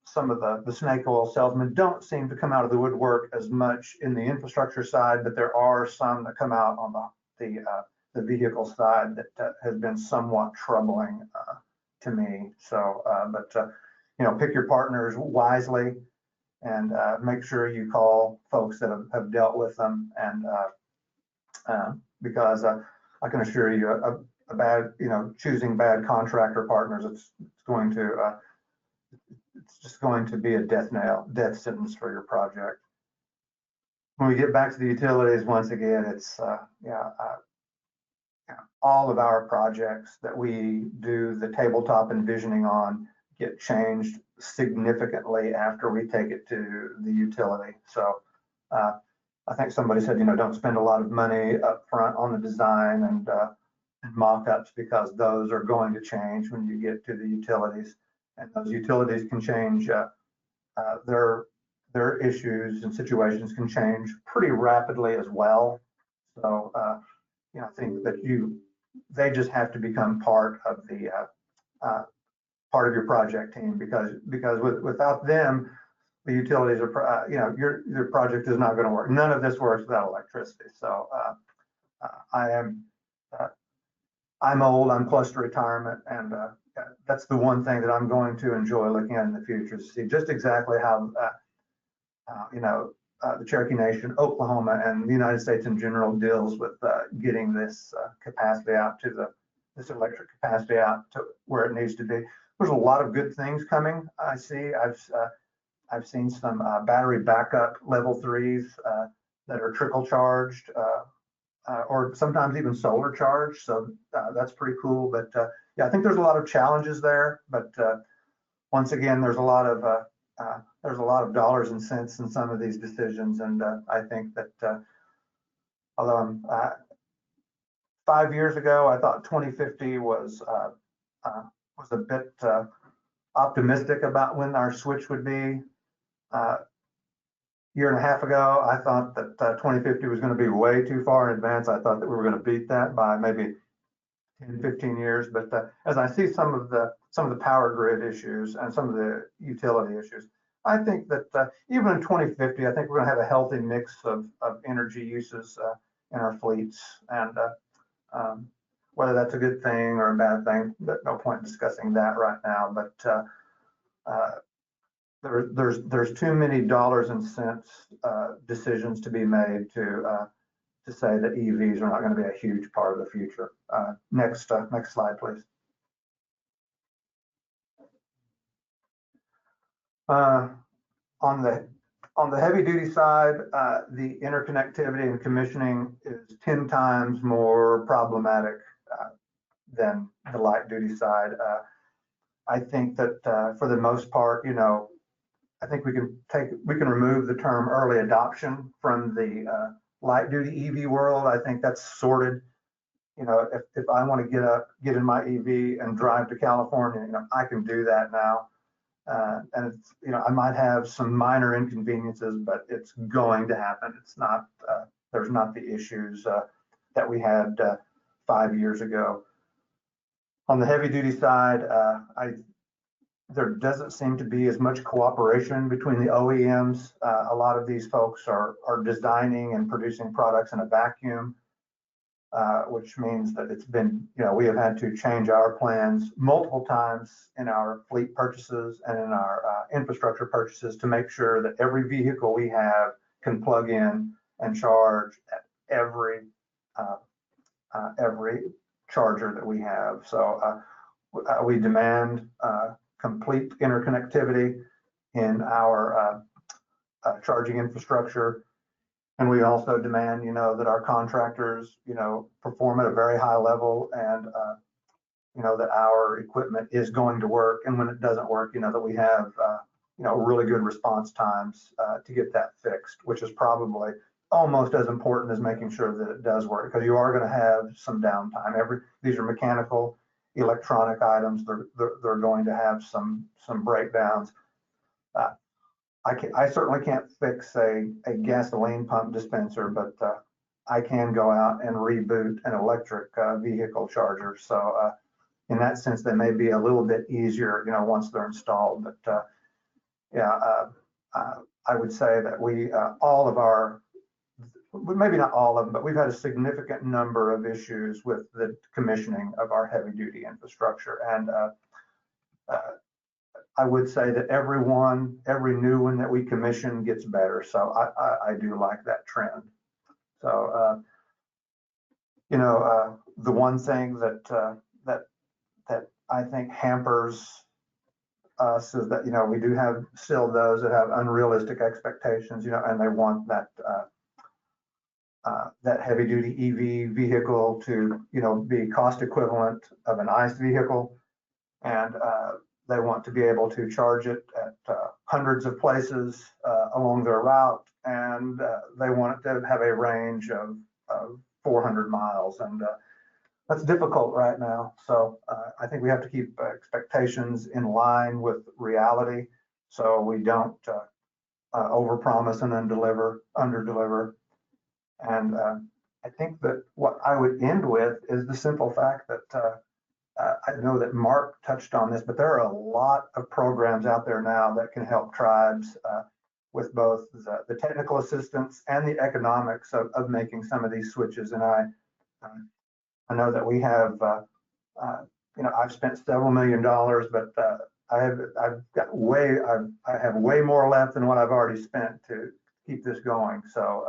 some of the snake oil salesmen don't seem to come out of the woodwork as much in the infrastructure side, but there are some that come out on the vehicle side that has been somewhat troubling to me. So, pick your partners wisely, and make sure you call folks that have dealt with them, and because I can assure you, a bad, choosing bad contractor partners, it's just going to be a death sentence for your project. When we get back to the utilities, once again, it's all of our projects that we do the tabletop envisioning on get changed significantly after we take it to the utility. So I think somebody said, don't spend a lot of money up front on the design and mock-ups, because those are going to change when you get to the utilities, and those utilities can change their issues and situations can change pretty rapidly as well. So I think that they just have to become part of your project team, because without them, the utilities are, your project is not going to work. None of this works without electricity. So I'm old, I'm close to retirement, and that's the one thing that I'm going to enjoy looking at in the future, to see just exactly how the Cherokee Nation, Oklahoma, and the United States in general deals with getting this capacity out to this electric capacity out to where it needs to be. There's a lot of good things coming. I see. I've seen some battery backup level 3s that are trickle charged, or sometimes even solar charged. So that's pretty cool. But I think there's a lot of challenges there. But once again, there's a lot of dollars and cents in some of these decisions, and I think that although 5 years ago I thought 2050 was a bit optimistic about when our switch would be. Year and a half ago, I thought that 2050 was going to be way too far in advance. I thought that we were going to beat that by maybe 10, 15 years. But as I see some of the power grid issues and some of the utility issues, I think that even in 2050, I think we're going to have a healthy mix of energy uses in our fleets, and whether that's a good thing or a bad thing, no point in discussing that right now. But there's too many dollars and cents decisions to be made to say that EVs are not going to be a huge part of the future. Next slide, please. On the heavy duty side, the interconnectivity and commissioning is 10 times more problematic than the light duty side. I think that for the most part, you know, I think we can remove the term early adoption from the light duty EV world. I think that's sorted. You know, if I want to get in my EV and drive to California, you know, I can do that now. And it's, you know, I might have some minor inconveniences, but it's going to happen. It's not, there's not the issues that we had 5 years ago. On the heavy duty side, there doesn't seem to be as much cooperation between the OEMs. A lot of these folks are designing and producing products in a vacuum, which means that it's been, you know, we have had to change our plans multiple times in our fleet purchases and in our infrastructure purchases to make sure that every vehicle we have can plug in and charge at every charger that we have. So we demand complete interconnectivity in our charging infrastructure. And we also demand, you know, that our contractors, you know, perform at a very high level and, you know, that our equipment is going to work. And when it doesn't work, you know, that we have, you know, really good response times to get that fixed, which is probably almost as important as making sure that it does work, because you are going to have some downtime. These are mechanical, electronic items. They're going to have some breakdowns. I certainly can't fix a gasoline pump dispenser, but I can go out and reboot an electric vehicle charger. So in that sense, they may be a little bit easier, you know, once they're installed. But yeah, I would say that we, all of our, maybe not all of them, but we've had a significant number of issues with the commissioning of our heavy duty infrastructure. And I would say that every new one that we commission gets better. So I do like that trend. So, you know, the one thing that I think hampers us is that, you know, we do have still those that have unrealistic expectations, you know, and they want that heavy duty EV vehicle to, you know, be cost equivalent of an ICE vehicle. And they want to be able to charge it at hundreds of places along their route, and they want it to have a range of 400 miles, and that's difficult right now. So I think we have to keep expectations in line with reality, so we don't overpromise and underdeliver. And I think that what I would end with is the simple fact that I know that Mark touched on this, but there are a lot of programs out there now that can help tribes with both the technical assistance and the economics of making some of these switches. And I know that we have, you know, I've spent several $1 million, but I have way more left than what I've already spent to keep this going. So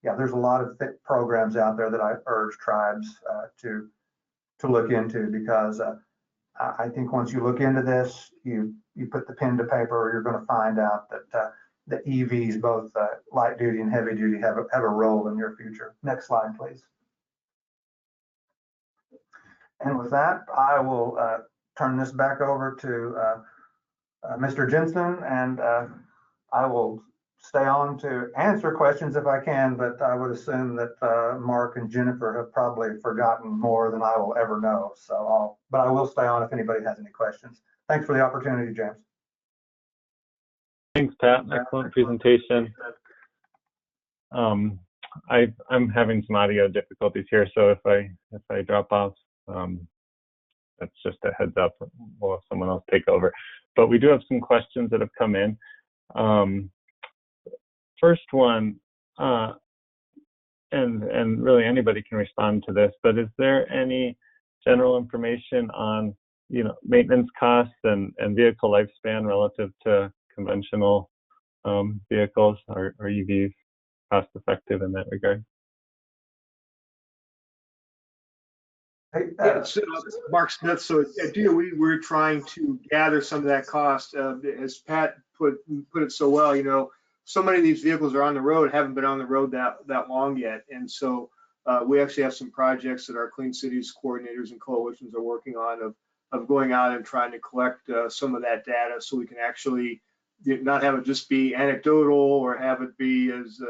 yeah, there's a lot of programs out there that I urge tribes to look into, because I think once you look into this, you put the pen to paper, you're going to find out that the EVs, both light duty and heavy duty, have a role in your future. Next slide, please. And with that, I will turn this back over to Mr. Jensen, and I will stay on to answer questions if I can, but I would assume that Mark and Jennifer have probably forgotten more than I will ever know. So but I will stay on if anybody has any questions. Thanks for the opportunity, James. Thanks, Pat. Excellent presentation. I'm having some audio difficulties here, so if I drop off, that's just a heads up. We'll have someone else take over. But we do have some questions that have come in. First one, and really anybody can respond to this, but is there any general information on, you know, maintenance costs and vehicle lifespan relative to conventional vehicles? Are EVs cost effective in that regard? Hey, it's Mark Smith. So at DOE, we're trying to gather some of that cost. As Pat put it so well, you know, so many of these vehicles are on the road, haven't been on the road that long yet. And so we actually have some projects that our Clean Cities coordinators and coalitions are working on of of going out and trying to collect some of that data so we can actually not have it just be anecdotal or have it be as,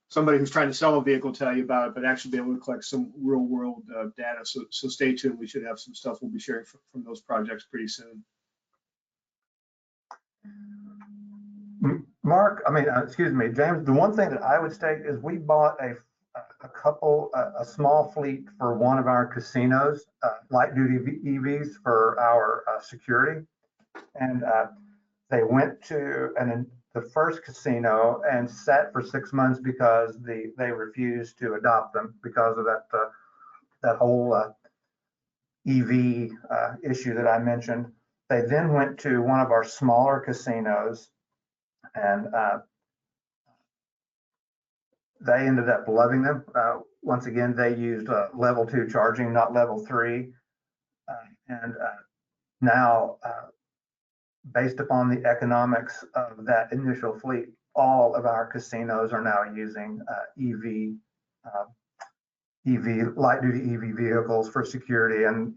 somebody who's trying to sell a vehicle tell you about it, but actually be able to collect some real world data. So stay tuned. We should have some stuff we'll be sharing from those projects pretty soon. Mark, excuse me, James, the one thing that I would state is we bought a small fleet for one of our casinos, light duty EVs for our security. And they went to the first casino and sat for 6 months because they refused to adopt them because of that whole EV issue that I mentioned. They then went to one of our smaller casinos, and they ended up loving them. Once again, they used level 2 charging, not level 3. Now, based upon the economics of that initial fleet, all of our casinos are now using EV light duty EV vehicles for security. And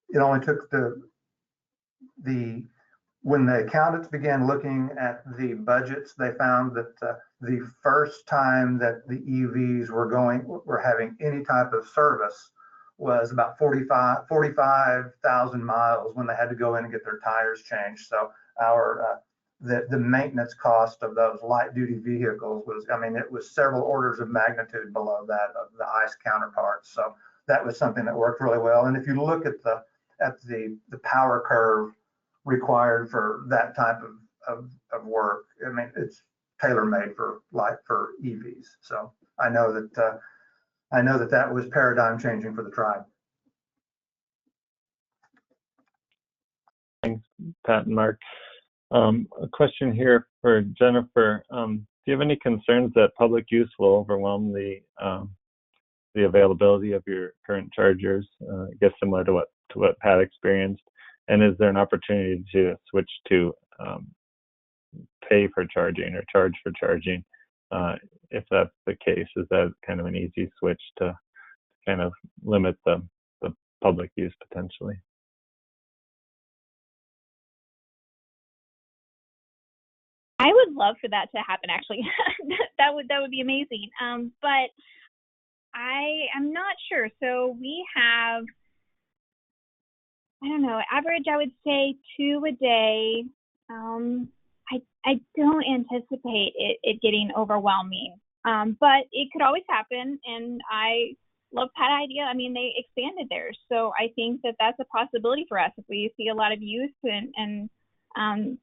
it only took when the accountants began looking at the budgets, they found that the first time that the EVs were having any type of service was about 45,000 miles when they had to go in and get their tires changed. So the maintenance cost of those light duty vehicles was, it was several orders of magnitude below that of the ICE counterparts. So that was something that worked really well. And if you look at the power curve required for that type of work, it's tailor-made for EVs. So I know that was paradigm changing for the tribe. Thanks, Pat and Mark. A question here for Jennifer. Do you have any concerns that public use will overwhelm the availability of your current chargers? I guess similar to what Pat experienced. And is there an opportunity to switch to pay for charging or charge for charging? If that's the case, is that kind of an easy switch to kind of limit the public use potentially? I would love for that to happen, actually. that would be amazing. But I am not sure. So we have, I don't know, average, I would say 2 a day. I don't anticipate it getting overwhelming, but it could always happen. And I love Pat idea. They expanded theirs. So I think that that's a possibility for us. If we see a lot of use and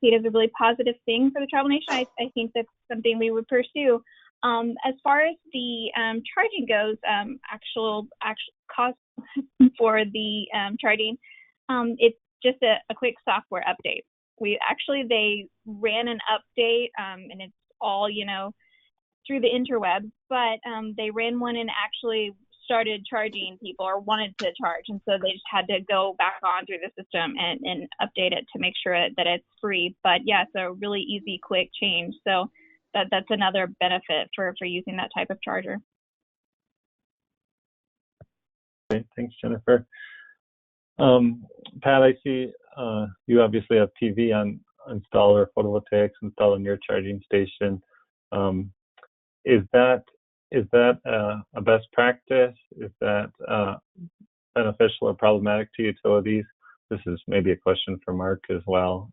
see it as a really positive thing for the Travel Nation, I think that's something we would pursue. As far as the charging goes, actual cost for the charging, it's just a quick software update. They ran an update, and it's all, through the interweb, but they ran one and actually started charging people or wanted to charge. And so they just had to go back on through the system and update it to make sure that it's free. But yeah, it's a really easy, quick change. So that's another benefit for using that type of charger. Great, thanks, Jennifer. Pat, I see you obviously have PV installed or photovoltaics installed on your charging station. Is that a best practice? Is that beneficial or problematic to utilities? This is maybe a question for Mark as well.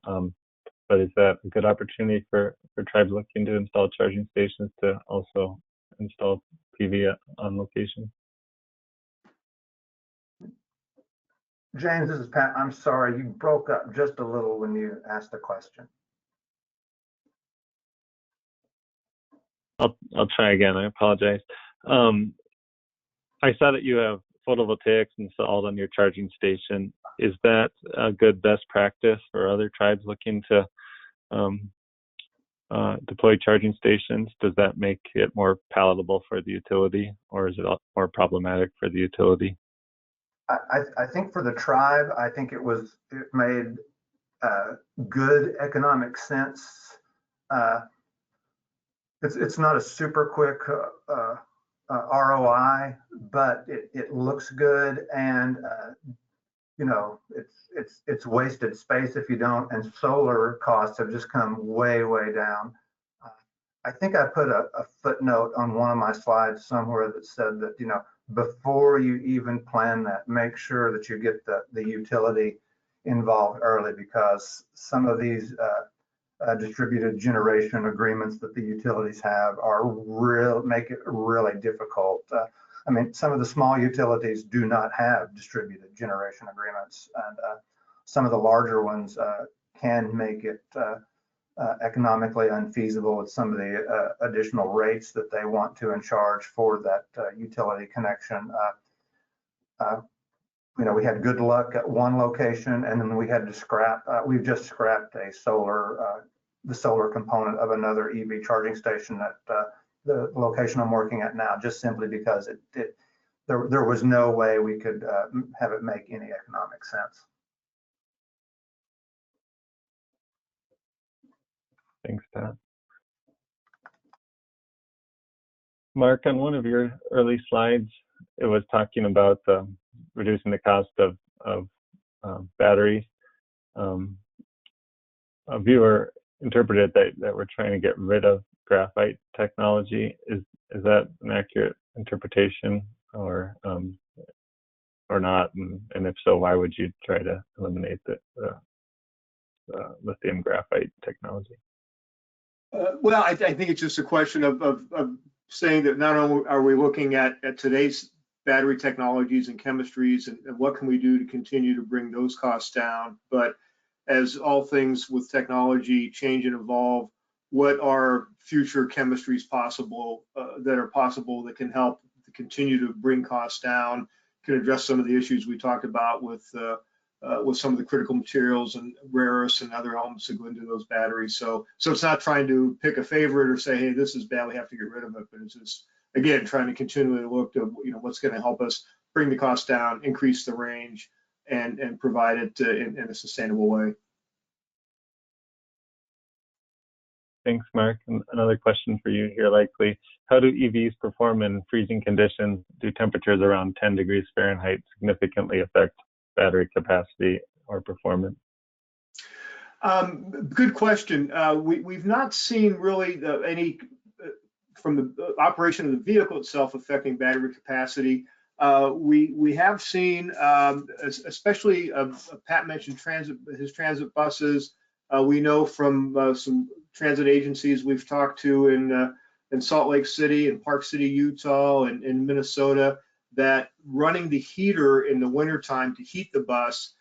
But is that a good opportunity for tribes looking to install charging stations to also install PV on location? James, this is Pat. I'm sorry, you broke up just a little when you asked the question. I'll try again. I apologize. I saw that you have photovoltaics installed on your charging station. Is that a good best practice for other tribes looking to deploy charging stations? Does that make it more palatable for the utility, or is it more problematic for the utility? I think for the tribe, I think it made good economic sense. It's not a super quick ROI, but it looks good, and you know, it's wasted space if you don't, and solar costs have just come way, way down. I think I put a footnote on one of my slides somewhere that said that, you know, before you even plan that, make sure that you get the utility involved early, because some of these distributed generation agreements that the utilities have make it really difficult. I mean, some of the small utilities do not have distributed generation agreements, and some of the larger ones can make it economically unfeasible with some of the additional rates that they want to charge for that utility connection. You know, we had good luck at one location, and then we had to scrap. We've just scrapped the solar component of another EV charging station at the location I'm working at now, just simply because there was no way we could have it make any economic sense. Thanks, Pat. Mark, on one of your early slides, it was talking about reducing the cost of batteries. A viewer interpreted that we're trying to get rid of graphite technology. Is that an accurate interpretation, or not? And if so, why would you try to eliminate the lithium graphite technology? Well, I think it's just a question of saying that not only are we looking at today's battery technologies and chemistries and what can we do to continue to bring those costs down, but as all things with technology change and evolve, what are future chemistries possible that can help to continue to bring costs down, can address some of the issues we talked about with some of the critical materials and rare earths and other elements that go into those batteries. So it's not trying to pick a favorite or say, hey, this is bad, we have to get rid of it, but it's just, again, trying to continually look to, you know, what's going to help us bring the cost down, increase the range, and provide it in a sustainable way. Thanks, Mark. And another question for you here, likely. How do EVs perform in freezing conditions? Do temperatures around 10 degrees Fahrenheit significantly affect battery capacity or performance? Good question. We've not seen really any from the operation of the vehicle itself affecting battery capacity. We have seen, especially Pat mentioned his transit buses. We know from some transit agencies we've talked to in Salt Lake City and Park City, Utah, and in Minnesota, that running the heater in the wintertime to heat the bus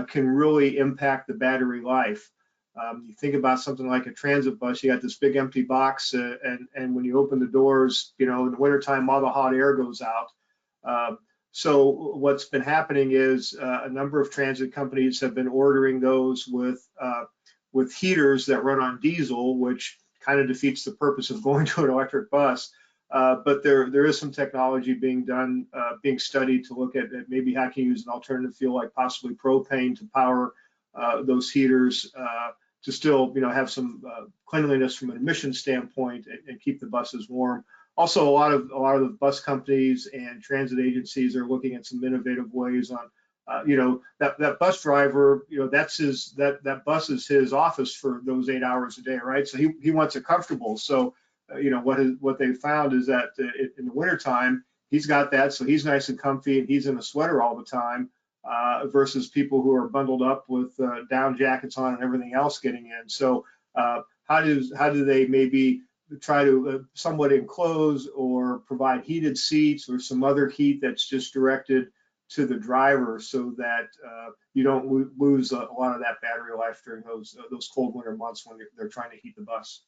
can really impact the battery life. You think about something like a transit bus, you got this big empty box, and when you open the doors, you know, in the wintertime, all the hot air goes out. So what's been happening is a number of transit companies have been ordering those with heaters that run on diesel, which kind of defeats the purpose of going to an electric bus. But there is some technology being done, being studied to look at maybe how can you use an alternative fuel like possibly propane to power those heaters to still, you know, have some cleanliness from an emission standpoint and keep the buses warm. Also, a lot of the bus companies and transit agencies are looking at some innovative ways on, you know, that bus driver, you know, that bus is his office for those 8 hours a day, right? So he wants it comfortable. So you know, what they found is that in the wintertime, he's got that, so he's nice and comfy and he's in a sweater all the time, versus people who are bundled up with down jackets on and everything else getting in. So how do they maybe try to somewhat enclose or provide heated seats or some other heat that's just directed to the driver so that you don't lose a lot of that battery life during those cold winter months when they're trying to heat the bus.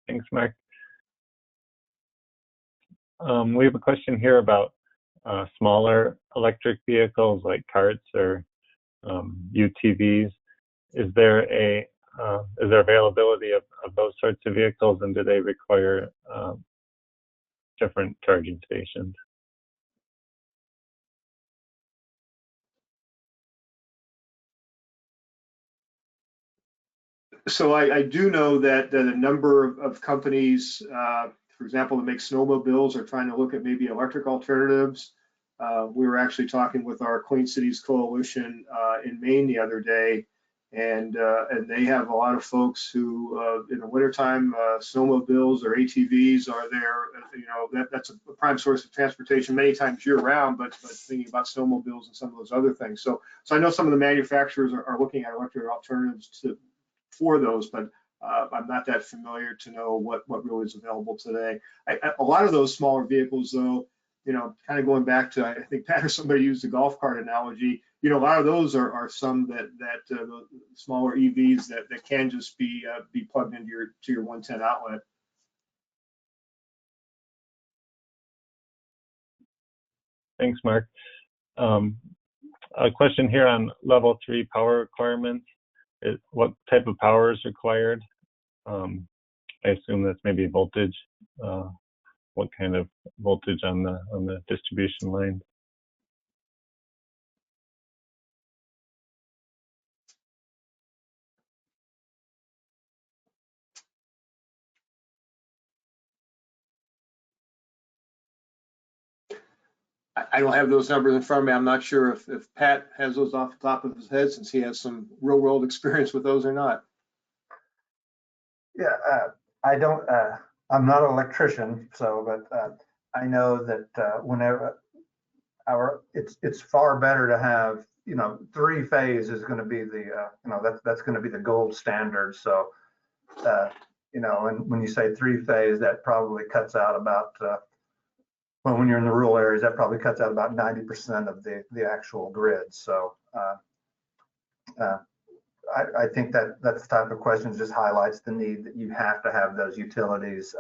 Thanks, Mark. We have a question here about smaller electric vehicles like carts or UTVs. Is there availability of those sorts of vehicles, and do they require different charging stations? So I do know that a number of companies for example, that make snowmobiles are trying to look at maybe electric alternatives. We were actually talking with our Clean Cities Coalition in Maine the other day, and they have a lot of folks who, in the wintertime, snowmobiles or ATVs are there. You know, that's a prime source of transportation many times year round, but thinking about snowmobiles and some of those other things. So I know some of the manufacturers are looking at electric alternatives for those, but I'm not that familiar to know what really is available today. A lot of those smaller vehicles, though, you know, kind of going back to, I think Pat or somebody used the golf cart analogy. You know, a lot of those are some that the smaller EVs that can just be plugged into your 110 outlet. Thanks, Mark. A question here on level 3 power requirements. What type of power is required? I assume that's maybe voltage. What kind of voltage on the distribution line? I don't have those numbers in front of me. I'm not sure if Pat has those off the top of his head, since he has some real world experience with those or not. Yeah, I don't, I'm not an electrician, so, but I know that whenever it's far better to have, you know, 3-phase is going to be the, you know, that's going to be the gold standard. So, you know, and when you say 3-phase, that probably cuts out about, well, when you're in the rural areas, that probably cuts out about 90% of the actual grid. So, I think that's the type of questions just highlights the need that you have to have those utilities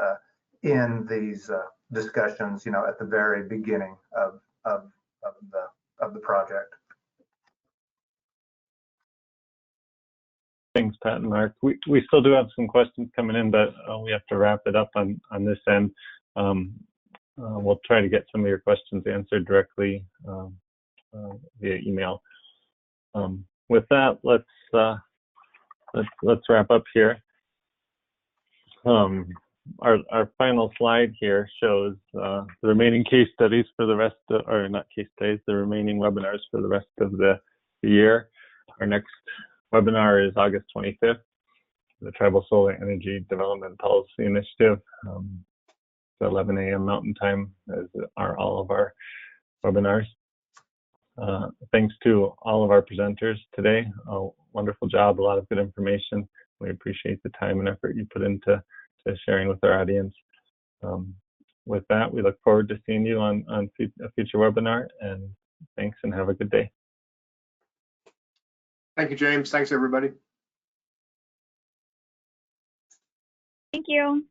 in these discussions, you know, at the very beginning of the project. Thanks, Pat and Mark. We still do have some questions coming in, but we have to wrap it up on this end. We'll try to get some of your questions answered directly via email. With that, let's wrap up here. Our final slide here shows the remaining case studies for the rest of, or not case studies, the remaining webinars for the rest of the year. Our next webinar is August 25th, the Tribal Solar Energy Development Policy Initiative. 11 a.m. Mountain Time, as are all of our webinars. Thanks to all of our presenters today. A wonderful job, a lot of good information. We appreciate the time and effort you put into sharing with our audience. With that, we look forward to seeing you on a future webinar, and thanks and have a good day. Thank you, James. Thanks, everybody. Thank you.